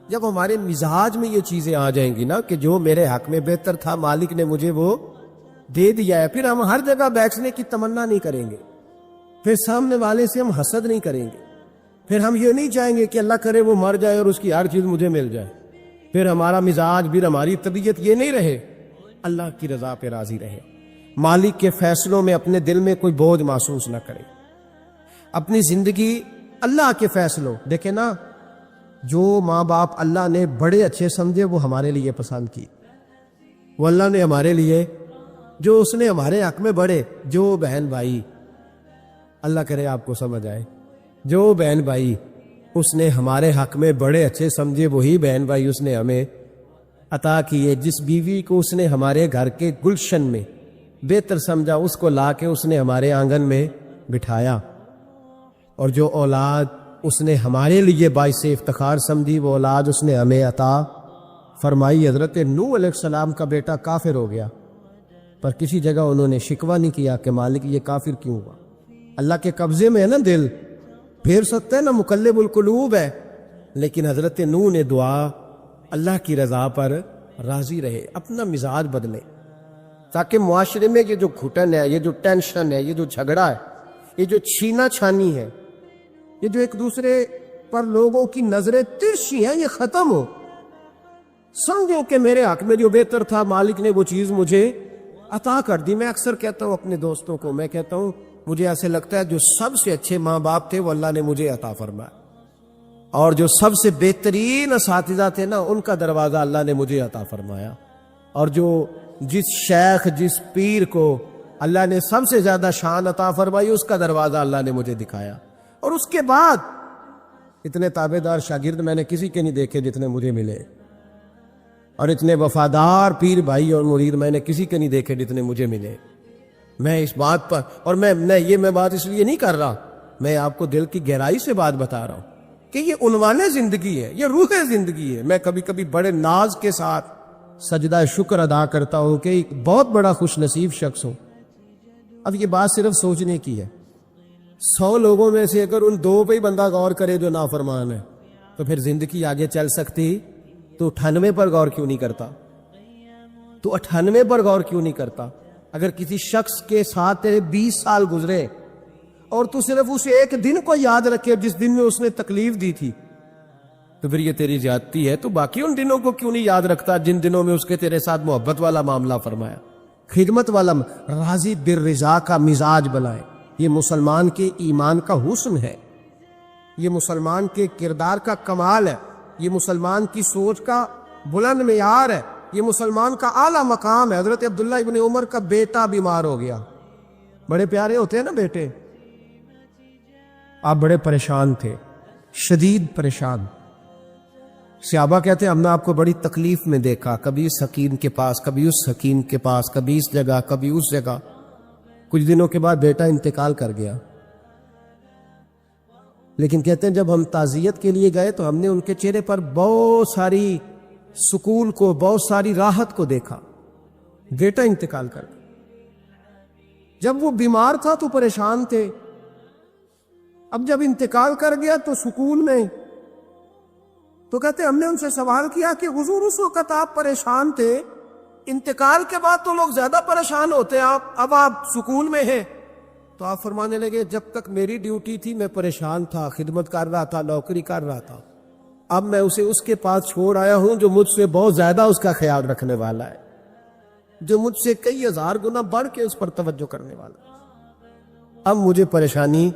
جب ہمارے مزاج میں یہ چیزیں آ جائیں گی نا کہ جو میرے حق میں بہتر تھا مالک نے مجھے وہ دے دیا ہے، پھر ہم ہر جگہ بیٹھنے کی تمنا نہیں کریں گے، پھر سامنے والے سے ہم حسد نہیں کریں گے، پھر ہم یہ نہیں چاہیں گے کہ اللہ کرے وہ مر جائے اور اس کی ہر چیز مجھے مل جائے، پھر ہمارا مزاج پھر ہماری طبیعت یہ نہیں رہے، اللہ کی رضا پہ راضی رہے، مالک کے فیصلوں میں اپنے دل میں کوئی بوجھ محسوس نہ کرے، اپنی زندگی اللہ کے فیصلوں۔ دیکھیں نا جو ماں باپ اللہ نے بڑے اچھے سمجھے وہ ہمارے لیے پسند کی، وہ اللہ نے ہمارے لیے جو اس نے ہمارے حق میں بڑے، جو بہن بھائی اللہ کرے آپ کو سمجھ آئے، جو بہن بھائی اس نے ہمارے حق میں بڑے اچھے سمجھے وہی بہن بھائی اس نے ہمیں عطا کیے۔ جس بیوی کو اس نے ہمارے گھر کے گلشن میں بہتر سمجھا اس کو لا کے اس نے ہمارے آنگن میں بٹھایا، اور جو اولاد اس نے ہمارے لیے باعث افتخار سمجھی وہ اولاد اس نے ہمیں عطا فرمائی۔ حضرت نوح علیہ السلام کا بیٹا کافر ہو گیا، پر کسی جگہ انہوں نے شکوہ نہیں کیا کہ مالک یہ کافر کیوں ہوا۔ اللہ کے قبضے میں ہے نا دل، پھیر سکتا ہے نا، مقلب القلوب ہے، لیکن حضرت نوح نے دعا اللہ کی رضا پر راضی رہے، اپنا مزاج بدلے، تاکہ معاشرے میں یہ جو گھٹن ہے، یہ جو ٹینشن ہے، یہ جو جھگڑا ہے، یہ جو چھینا چھانی ہے، یہ جو ایک دوسرے پر لوگوں کی نظریں ترشی ہیں، یہ ختم ہو۔ سمجھو کہ میرے حق میں جو بہتر تھا مالک نے وہ چیز مجھے عطا کر دی۔ میں اکثر کہتا ہوں اپنے دوستوں کو، میں کہتا ہوں مجھے ایسے لگتا ہے جو سب سے اچھے ماں باپ تھے وہ اللہ نے مجھے عطا فرمایا، اور جو سب سے بہترین اساتذہ تھے نا ان کا دروازہ اللہ نے مجھے عطا فرمایا، اور جس شیخ جس پیر کو اللہ نے سب سے زیادہ شان عطا فرمائی اس کا دروازہ اللہ نے مجھے دکھایا۔ اور اس کے بعد اتنے تابعدار شاگرد میں نے کسی کے نہیں دیکھے جتنے مجھے ملے، اور اتنے وفادار پیر بھائی اور مرید میں نے کسی کے نہیں دیکھے جتنے مجھے ملے۔ میں اس بات پر، اور میں بات اس لیے نہیں کر رہا، میں آپ کو دل کی گہرائی سے بات بتا رہا ہوں کہ یہ عنوان زندگی ہے، یہ روح زندگی ہے۔ میں کبھی کبھی بڑے ناز کے ساتھ سجدہ شکر ادا کرتا ہوں کہ ایک بہت بڑا خوش نصیب شخص ہوں۔ اب یہ بات صرف سوچنے کی ہے، 100 لوگوں میں سے اگر ان 2 پہ ہی بندہ غور کرے جو نافرمان ہے تو پھر زندگی آگے چل سکتی؟ تو 98 پر غور کیوں نہیں کرتا؟ تو 98 پر غور کیوں نہیں کرتا؟ اگر کسی شخص کے ساتھ تیرے 20 سال گزرے اور تو صرف اس ایک دن کو یاد رکھے جس دن میں اس نے تکلیف دی تھی، تو پھر یہ تیری زیادتی ہے۔ تو باقی ان دنوں کو کیوں نہیں یاد رکھتا جن دنوں میں اس کے تیرے ساتھ محبت والا معاملہ فرمایا، خدمت والا، راضی بالرضا کا مزاج بنائے۔ یہ مسلمان کے ایمان کا حسن ہے، یہ مسلمان کے کردار کا کمال ہے، یہ مسلمان کی سوچ کا بلند معیار ہے، یہ مسلمان کا اعلیٰ مقام ہے۔ حضرت عبداللہ ابن عمر کا بیٹا بیمار ہو گیا، بڑے پیارے ہوتے ہیں نا بیٹے، آپ بڑے پریشان تھے، شدید پریشان۔ صحابہ کہتے ہیں ہم نے آپ کو بڑی تکلیف میں دیکھا، کبھی اس حکیم کے پاس، کبھی اس حکیم کے پاس، کبھی اس جگہ، کبھی اس جگہ۔ کچھ دنوں کے بعد بیٹا انتقال کر گیا، لیکن کہتے ہیں جب ہم تعزیت کے لیے گئے تو ہم نے ان کے چہرے پر بہت ساری سکون کو، بہت ساری راحت کو دیکھا۔ بیٹا انتقال کر گیا، جب وہ بیمار تھا تو پریشان تھے، اب جب انتقال کر گیا تو سکون میں۔ تو کہتے ہم نے ان سے سوال کیا کہ حضور اس وقت آپ پریشان تھے، انتقال کے بعد تو لوگ زیادہ پریشان ہوتے ہیں، اب آپ سکون میں ہیں؟ تو آپ فرمانے لگے جب تک میری ڈیوٹی تھی میں پریشان تھا، خدمت کر رہا تھا، نوکری کر رہا تھا، اب میں اسے اس کے پاس چھوڑ آیا ہوں جو مجھ سے بہت زیادہ اس کا خیال رکھنے والا ہے، جو مجھ سے کئی ہزار گنا بڑھ کے اس پر توجہ کرنے والا ہے۔ اب مجھے پریشانی،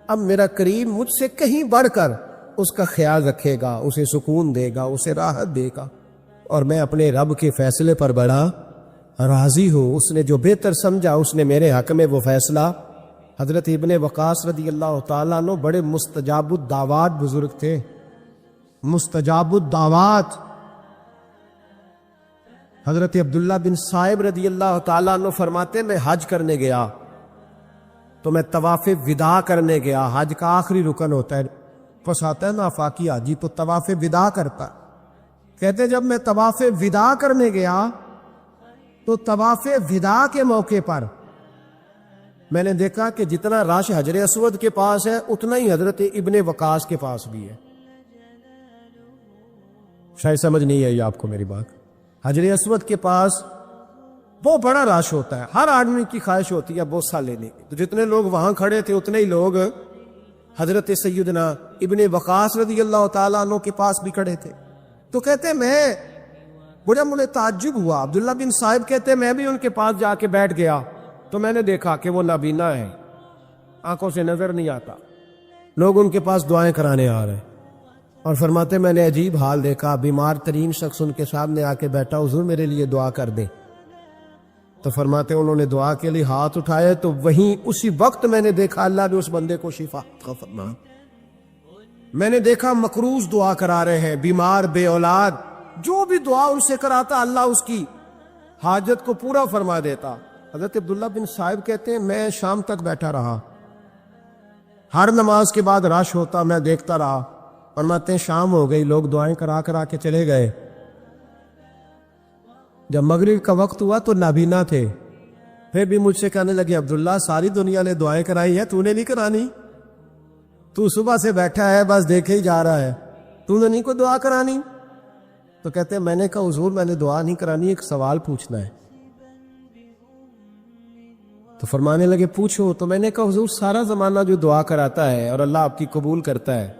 اب میرا کریم مجھ سے کہیں بڑھ کر اس کا خیال رکھے گا، اسے سکون دے گا، اسے راحت دے گا، اور میں اپنے رب کے فیصلے پر بڑا راضی ہوں۔ اس نے جو بہتر سمجھا اس نے میرے حق میں وہ فیصلہ۔ حضرت ابن وقاص رضی اللہ تعالیٰ عنہ بڑے مستجاب الدعوات بزرگ تھے، مستجاب الدعوات۔ حضرت عبداللہ بن صائب رضی اللہ تعالیٰ عنہ فرماتے میں حج کرنے گیا تو میں طواف وداع کرنے گیا، حج کا آخری رکن ہوتا ہے، پس آتا ہے نا آفاقی حاجی تو طواف وداع کرتا۔ کہتے جب میں طواف وداع کرنے گیا تو طواف وداع کے موقع پر میں نے دیکھا کہ جتنا رش حجر اسود کے پاس ہے اتنا ہی حضرت ابن وقاص کے پاس بھی ہے۔ شاید سمجھ نہیں آئی آپ کو میری بات۔ حجر اسود کے پاس بہت بڑا رش ہوتا ہے، ہر آدمی کی خواہش ہوتی ہے بوسہ لینے کی، تو جتنے لوگ وہاں کھڑے تھے اتنے ہی لوگ حضرت سیدنا ابن وقاص رضی اللہ تعالیٰ عنہ کے پاس بھی کھڑے تھے۔ تو کہتے میں بڑا مجھے تعجب ہوا، عبداللہ بن صائب کہتے میں بھی ان کے پاس جا کے بیٹھ گیا تو میں نے دیکھا کہ وہ نابینا ہے، آنکھوں سے نظر نہیں آتا، لوگ ان کے پاس دعائیں کرانے آ رہے ہیں، اور فرماتے میں نے عجیب حال دیکھا، بیمار ترین شخص ان کے سامنے آ کے بیٹھا، حضور میرے لیے دعا کر دیں۔ تو فرماتے انہوں نے دعا کے لیے ہاتھ اٹھائے تو وہیں اسی وقت میں نے دیکھا اللہ نے اس بندے کو شفا عطا فرمایا۔ میں نے دیکھا مقروض دعا کرا رہے ہیں، بیمار، بے اولاد، جو بھی دعا ان سے کراتا اللہ اس کی حاجت کو پورا فرما دیتا۔ حضرت عبداللہ بن صائب کہتے ہیں میں شام تک بیٹھا رہا، ہر نماز کے بعد رش ہوتا میں دیکھتا رہا، فرماتے ہیں شام ہو گئی، لوگ دعائیں کرا کے چلے گئے۔ جب مغرب کا وقت ہوا تو نابینا تھے، پھر بھی مجھ سے کہنے لگے عبداللہ ساری دنیا نے دعائیں کرائی ہیں، تو نے نہیں کرانی؟ تو صبح سے بیٹھا ہے بس دیکھے ہی جا رہا ہے، تو نے نہیں کوئی دعا کرانی؟ تو کہتے ہیں میں نے کہا حضور میں نے دعا نہیں کرانی، ایک سوال پوچھنا ہے۔ تو فرمانے لگے پوچھو۔ تو میں نے کہا حضور سارا زمانہ جو دعا کراتا ہے اور اللہ آپ کی قبول کرتا ہے،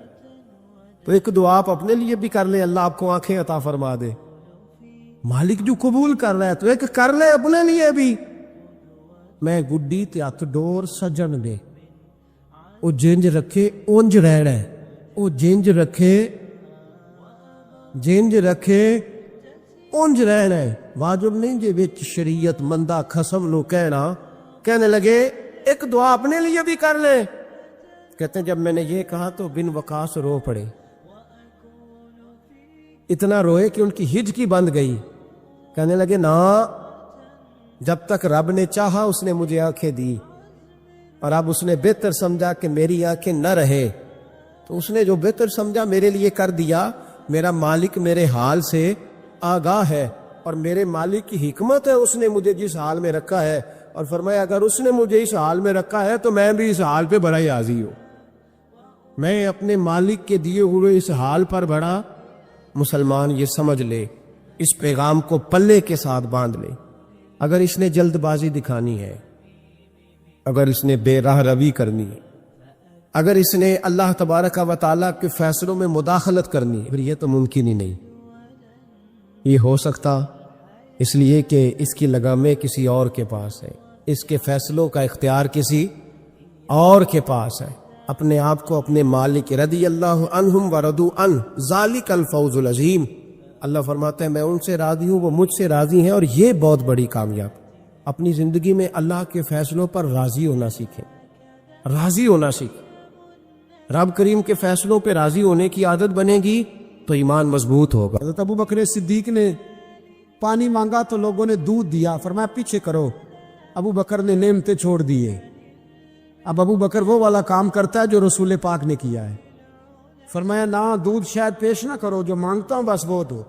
تو ایک دعا آپ اپنے لیے بھی کر لیں، اللہ آپ کو آنکھیں عطا فرما دے۔ مالک جو قبول کر رہا ہے تو ایک کر لے اپنے لیے بھی۔ میں گڈی تے ہتھ ڈور سجن دے، او جنج رکھے اونج رہنا ہے، او جنج رکھے اونج رہنا ہے، واجب نہیں جے وچ شریعت مندہ خصم نو کہنے لگے ایک دعا اپنے لیے بھی کر لے. کہتے ہیں جب میں نے یہ کہا تو بن وقاص رو پڑے، اتنا روئے کہ ان کی ہجکی بند گئی. کہنے لگے نا، جب تک رب نے چاہا اس نے مجھے آنکھیں دی، اور اب اس نے بہتر سمجھا کہ میری آنکھیں نہ رہے، تو اس نے جو بہتر سمجھا میرے لیے کر دیا. میرا مالک میرے حال سے آگاہ ہے، اور میرے مالک کی حکمت ہے، اس نے مجھے جس حال میں رکھا ہے. اور فرمایا اگر اس نے مجھے اس حال میں رکھا ہے تو میں بھی اس حال پہ بڑا ہی راضی ہوں. میں اپنے مالک کے دیے ہوئے اس حال پر بڑا. مسلمان یہ سمجھ لے، اس پیغام کو پلے کے ساتھ باندھ لے. اگر اس نے جلد بازی دکھانی ہے، اگر اس نے بے راہ روی کرنی ہے، اگر اس نے اللہ تبارک و تعالیٰ کے فیصلوں میں مداخلت کرنی ہے، پھر یہ تو ممکن ہی نہیں. یہ ہو سکتا اس لیے کہ اس کی لگامیں کسی اور کے پاس ہے، اس کے فیصلوں کا اختیار کسی اور کے پاس ہے. اپنے آپ کو اپنے مالک رضی اللہ عنہم ورضوا عنہ ذالک الفوز العظیم. اللہ فرماتا ہے میں ان سے راضی ہوں، وہ مجھ سے راضی ہیں، اور یہ بہت بڑی کامیاب. اپنی زندگی میں اللہ کے فیصلوں پر راضی ہونا سیکھیں، راضی ہونا سیکھیں. رب کریم کے فیصلوں پہ راضی ہونے کی عادت بنے گی تو ایمان مضبوط ہوگا. حضرت ابو بکر صدیق نے پانی مانگا تو لوگوں نے دودھ دیا، فرمایا پیچھے کرو. ابو بکر نے نعمتیں چھوڑ دیے. اب ابو بکر وہ والا کام کرتا ہے جو رسول پاک نے کیا ہے. فرمایا نہ دودھ شاید پیش نہ کرو، جو مانگتا ہوں بس وہ دو.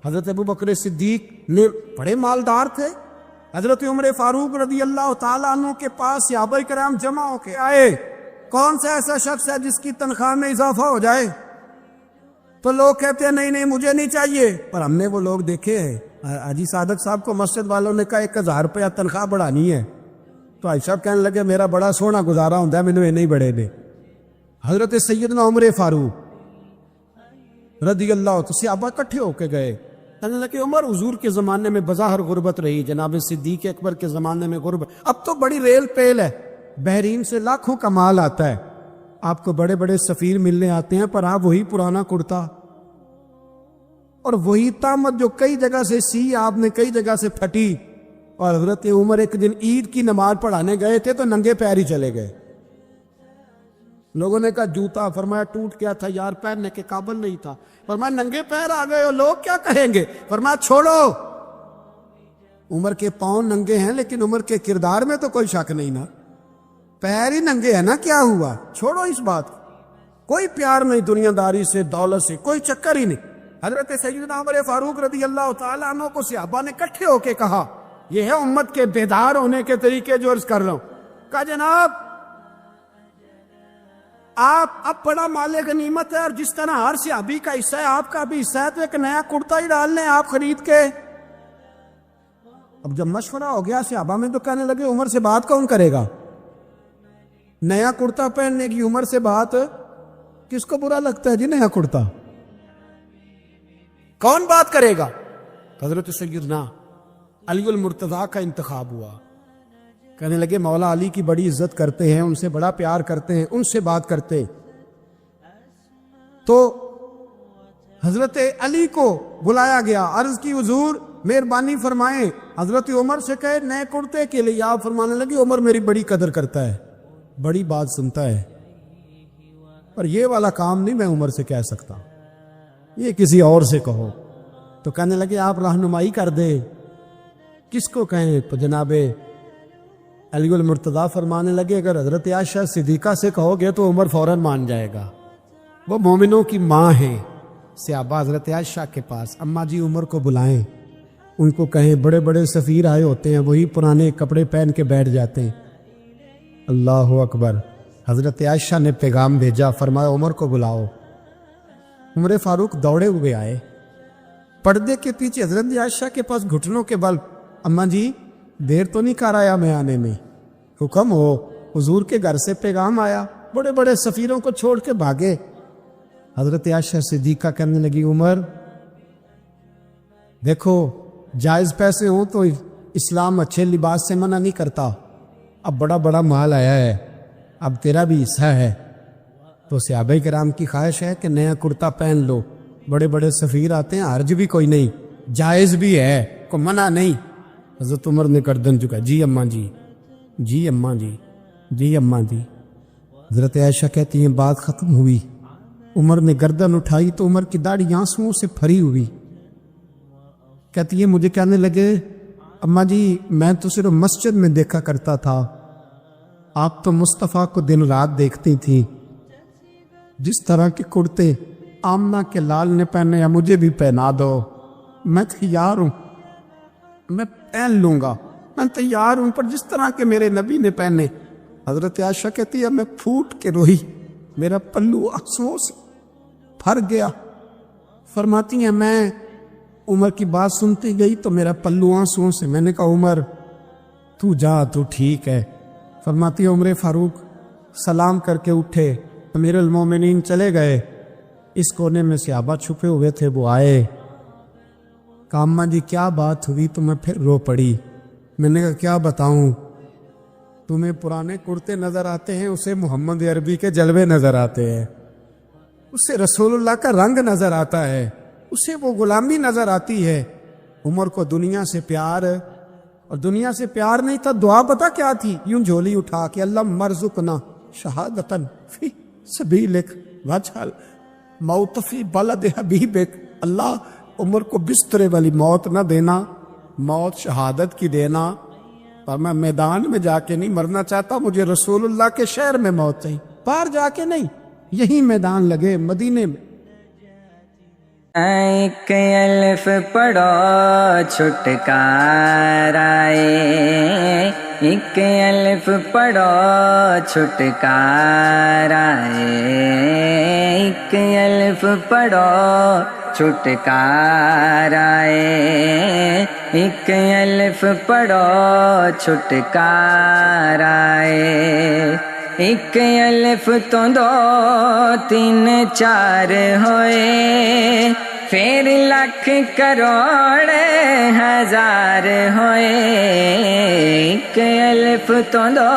حضرت ابو بکر صدیق نے بڑے مالدار تھے. حضرت عمر فاروق رضی اللہ تعالیٰ عنہ کے پاس صحابہ کرام جمع ہو کے آئے، کون سا ایسا شخص ہے جس کی تنخواہ میں اضافہ ہو جائے؟ تو لوگ کہتے ہیں نہیں مجھے نہیں چاہیے. پر ہم نے وہ لوگ دیکھے ہیں، حاجی صادق صاحب کو مسجد والوں نے کہا 1000 روپیہ تنخواہ بڑھانی ہے، تو حاجی صاحب کہنے لگے میرا بڑا سونا گزارا ہوتا ہے، مینوں نہیں بڑھے دے. حضرت سیدنا عمر فاروق رضی اللہ عنہ صحابہ اکٹھے ہو کے گئے. کہنے لگے عمر حضور کے زمانے میں بظاہر غربت رہی، جناب صدیق اکبر کے زمانے میں غربت، اب تو بڑی ریل پیل ہے، بحرین سے لاکھوں کا مال آتا ہے، آپ کو بڑے بڑے سفیر ملنے آتے ہیں، پر آپ وہی پرانا کرتا اور وہی طامت جو کئی جگہ سے سی آپ نے کئی جگہ سے پھٹی. اور حضرت عمر ایک دن عید کی نماز پڑھانے گئے تھے تو ننگے پیر ہی چلے گئے. لوگوں نے کہا جوتا، فرمایا ٹوٹ گیا تھا یار، پہننے کے قابل نہیں تھا. فرمایا ننگے پیر آ گئے ہو، لوگ کیا کہیں گے؟ فرمایا چھوڑو، عمر کے پاؤں ننگے ہیں لیکن عمر کے کردار میں تو کوئی شک نہیں نا، پیر ہی ننگے ہیں نا، کیا ہوا؟ چھوڑو اس بات، کوئی پیار نہیں دنیا داری سے، دولت سے، کوئی چکر ہی نہیں. حضرت سیدنا عمر فاروق رضی اللہ تعالیٰ عنہ کو صحابہ نے اکٹھے ہو کے کہا، یہ ہے امت کے بیدار ہونے کے طریقے جو عرض کر رہا ہوں. کہا جناب آپ اب بڑا مال غنیمت ہے، اور جس طرح ہر صحابی کا حصہ ہے آپ کا بھی حصہ ہے، تو ایک نیا کرتا ہی ڈال لیں آپ خرید کے. اب جب مشورہ ہو گیا صحابہ میں تو کہنے لگے عمر سے بات کون کرے گا؟ نیا کرتا پہننے کی عمر سے بات کس کو برا لگتا ہے جی؟ نیا کرتا کون بات کرے گا؟ حضرت سیدنا علی المرتضیٰ کا انتخاب ہوا. کہنے لگے مولا علی کی بڑی عزت کرتے ہیں، ان سے بڑا پیار کرتے ہیں، ان سے بات کرتے. تو حضرت علی کو بلایا گیا، عرض کی حضور مہربانی فرمائیں حضرت عمر سے کہے نئے کرتے کے لیے. آپ فرمانے لگے عمر میری بڑی قدر کرتا ہے، بڑی بات سنتا ہے، پر یہ والا کام نہیں میں عمر سے کہہ سکتا، یہ کسی اور سے کہو. تو کہنے لگے آپ رہنمائی کر دے، کس کو کہیں؟ تو جناب علی المرتضیٰ فرمانے لگے اگر حضرت عائشہ صدیقہ سے کہو گے تو عمر فوراً مان جائے گا، وہ مومنوں کی ماں ہے. صحابہ حضرت عائشہ کے پاس، اماں جی عمر کو بلائیں، ان کو کہیں بڑے بڑے سفیر آئے ہوتے ہیں، وہی پرانے کپڑے پہن کے بیٹھ جاتے ہیں. اللہ اکبر. حضرت عائشہ نے پیغام بھیجا، فرمایا عمر کو بلاؤ. عمر فاروق دوڑے ہوئے آئے، پردے کے پیچھے حضرت عائشہ کے پاس گھٹنوں کے بل، اماں جی دیر تو نہیں کر آیا میں آنے میں؟ حکم ہو، حضور کے گھر سے پیغام آیا، بڑے بڑے سفیروں کو چھوڑ کے بھاگے. حضرت عائشہ صدیقہ کہنے لگی عمر دیکھو جائز پیسے ہوں تو اسلام اچھے لباس سے منع نہیں کرتا، اب بڑا بڑا مال آیا ہے، اب تیرا بھی حصہ ہے۔ تو صحابہ کرام کی خواہش ہے کہ نیا کرتا پہن لو، بڑے بڑے سفیر آتے ہیں، حرج بھی کوئی نہیں، جائز بھی ہے، کوئی منع نہیں۔ حضرت عمر نے گردن جھکا، جی اماں جی، جی اماں جی، جی اماں جی۔ حضرت عائشہ کہتی ہیں بات ختم ہوئی، عمر نے گردن اٹھائی تو عمر کی داڑھی آنسوؤں سے بھری ہوئی۔ کہتی ہے مجھے کہنے لگے اماں جی میں تو صرف مسجد میں دیکھا کرتا تھا، آپ تو مصطفیٰ کو دن رات دیکھتی تھی، جس طرح کے کرتے آمنہ کے لال نے پہنے یا مجھے بھی پہنا دو، میں تیار ہوں، میں پہن لوں گا، میں تیار ہوں، پر جس طرح کے میرے نبی نے پہنے۔ حضرت عائشہ کہتی ہے میں پھوٹ کے روئی، میرا پلو آنسوؤں سے بھر گیا۔ فرماتی ہیں میں عمر کی بات سنتی گئی تو میرا پلو آنسوؤں سے، میں نے کہا عمر تو جا، تو ٹھیک ہے۔ فرماتی ہے عمر فاروق سلام کر کے اٹھے، امیر المومنین چلے گئے، اس کونے میں صحابہ چھپے ہوئے تھے، وہ آئے، کہا اماں جی کیا بات ہوئی؟ تو میں پھر رو پڑی۔ میں نے کہا کیا بتاؤں، تمہیں پرانے کرتے نظر آتے ہیں، اسے محمد عربی کے جلوے نظر آتے ہیں، اسے رسول اللہ کا رنگ نظر آتا ہے، اسے وہ غلامی نظر آتی ہے۔ عمر کو دنیا سے پیار، اور دنیا سے پیار نہیں تھا، دعا پتہ کیا تھی؟ یوں جھولی اٹھا کے اللہ مرزقنا شہادتن فی سبیلک واجعل موت فی بلد حبیبک، اللہ عمر کو بسترے والی موت نہ دینا، موت شہادت کی دینا، پر میں میدان میں جا کے نہیں مرنا چاہتا، مجھے رسول اللہ کے شہر میں موت چاہیے، باہر جا کے نہیں، یہی میدان لگے مدینے میں۔ ایک الف پڑھو چھٹکارا ہے، ایک الف پڑھو چھٹکارا ہے، ایک الف پڑھو چھٹکارا ہے، ایک الف پڑھو چھٹکارا ہے، ایک الف تو دو تین چار ہوئے، پھر لاکھ کروڑ ہزار ہوئے، ایک الف تو دو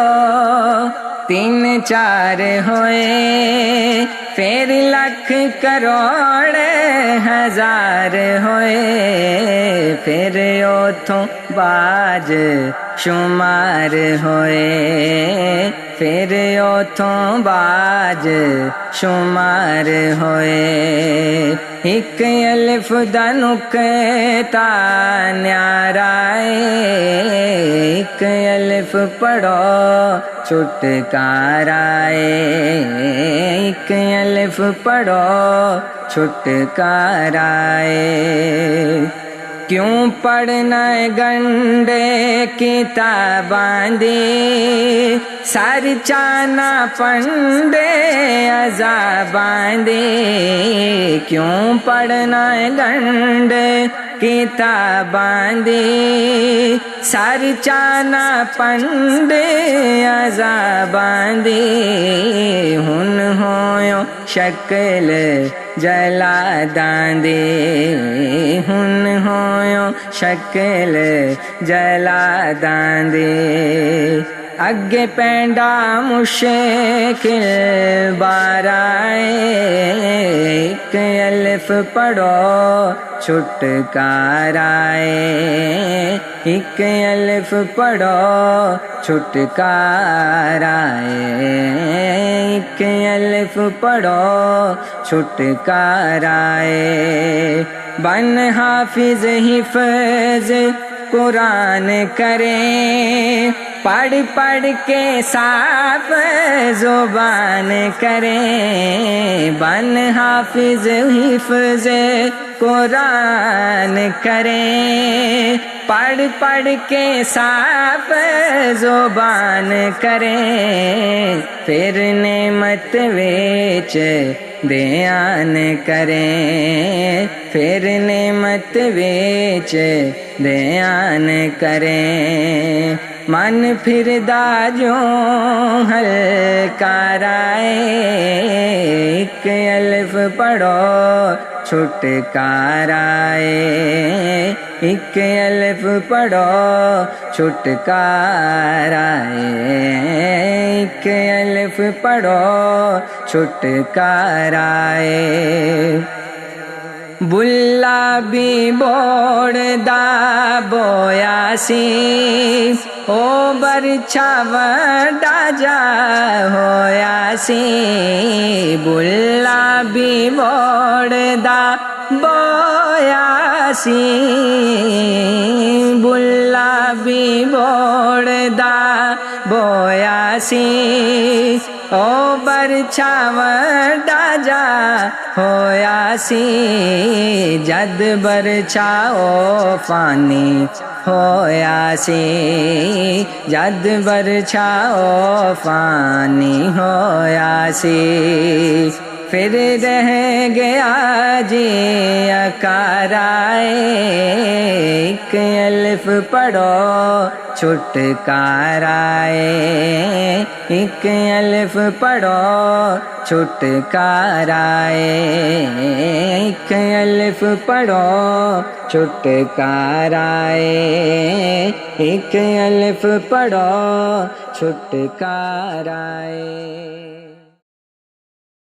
تین چار ہوئے، پھر لاکھ کروڑ ہزار ہوئے، پھر اوتھوں باج شمار ہوئے، پھر اوتھوں باج شمار ہوئے، ایک الف دا نکتا نیارا ہے، ایک الف پڑھو چھٹکارا ہے، ایک الف پڑھو چھٹکارا ہے۔ کیوں پڑھنا گنڈے کتاباں دی، سر چانا پنڈے عذاباں دی، کیوں پڑھنا گنڈے کتاباں دی، سر چانا پنڈے عذاباں دی، ہن ہویو شکل جلاداں دی، ہن ہویو شکل جلاداں دی، اگے پینڈا مشکل بارائے، ایک الف پڑھو چھٹکارا ہے، ایک الف پڑھو چھٹکارا ہے، ایک الف پڑھو چھٹکارا ہے۔ بن حافظ حفظ قرآن کریں، پڑھ پڑھ کے صاف زبان کریں، بن حافظ حفظ قرآن کریں، پڑھ پڑھ کے صاف زبان کریں، پھر نعمت ویچ بیان کریں، پھر نعمت ویچ بیان کریں، من پھردا جو ہلکا رائے ایک الف پڑھو چھٹکارا ہے ایک الف پڑھو چھٹکارا ہے ایک الف پڑھو چھٹکارا ہے بلا بھی بوڑ دا بویا سی او برچھا وڈا جا ہویا سی بلا بھی بوڑ دا بویا سی بلا بھی بوڑ دا بویا سی او برچھا وڈا جا ہویا سی جد برچھا او فانی ہویا سی جد برچھا او فانی ہویا سی پھر رہ گیا جی اکارائے ایک الف پڑھو چھٹکارا ہے ایک الف پڑھو چھٹکارا ہے ایک الف پڑھو چھٹکارا ہے ایک الف پڑھو چھٹکارا ہے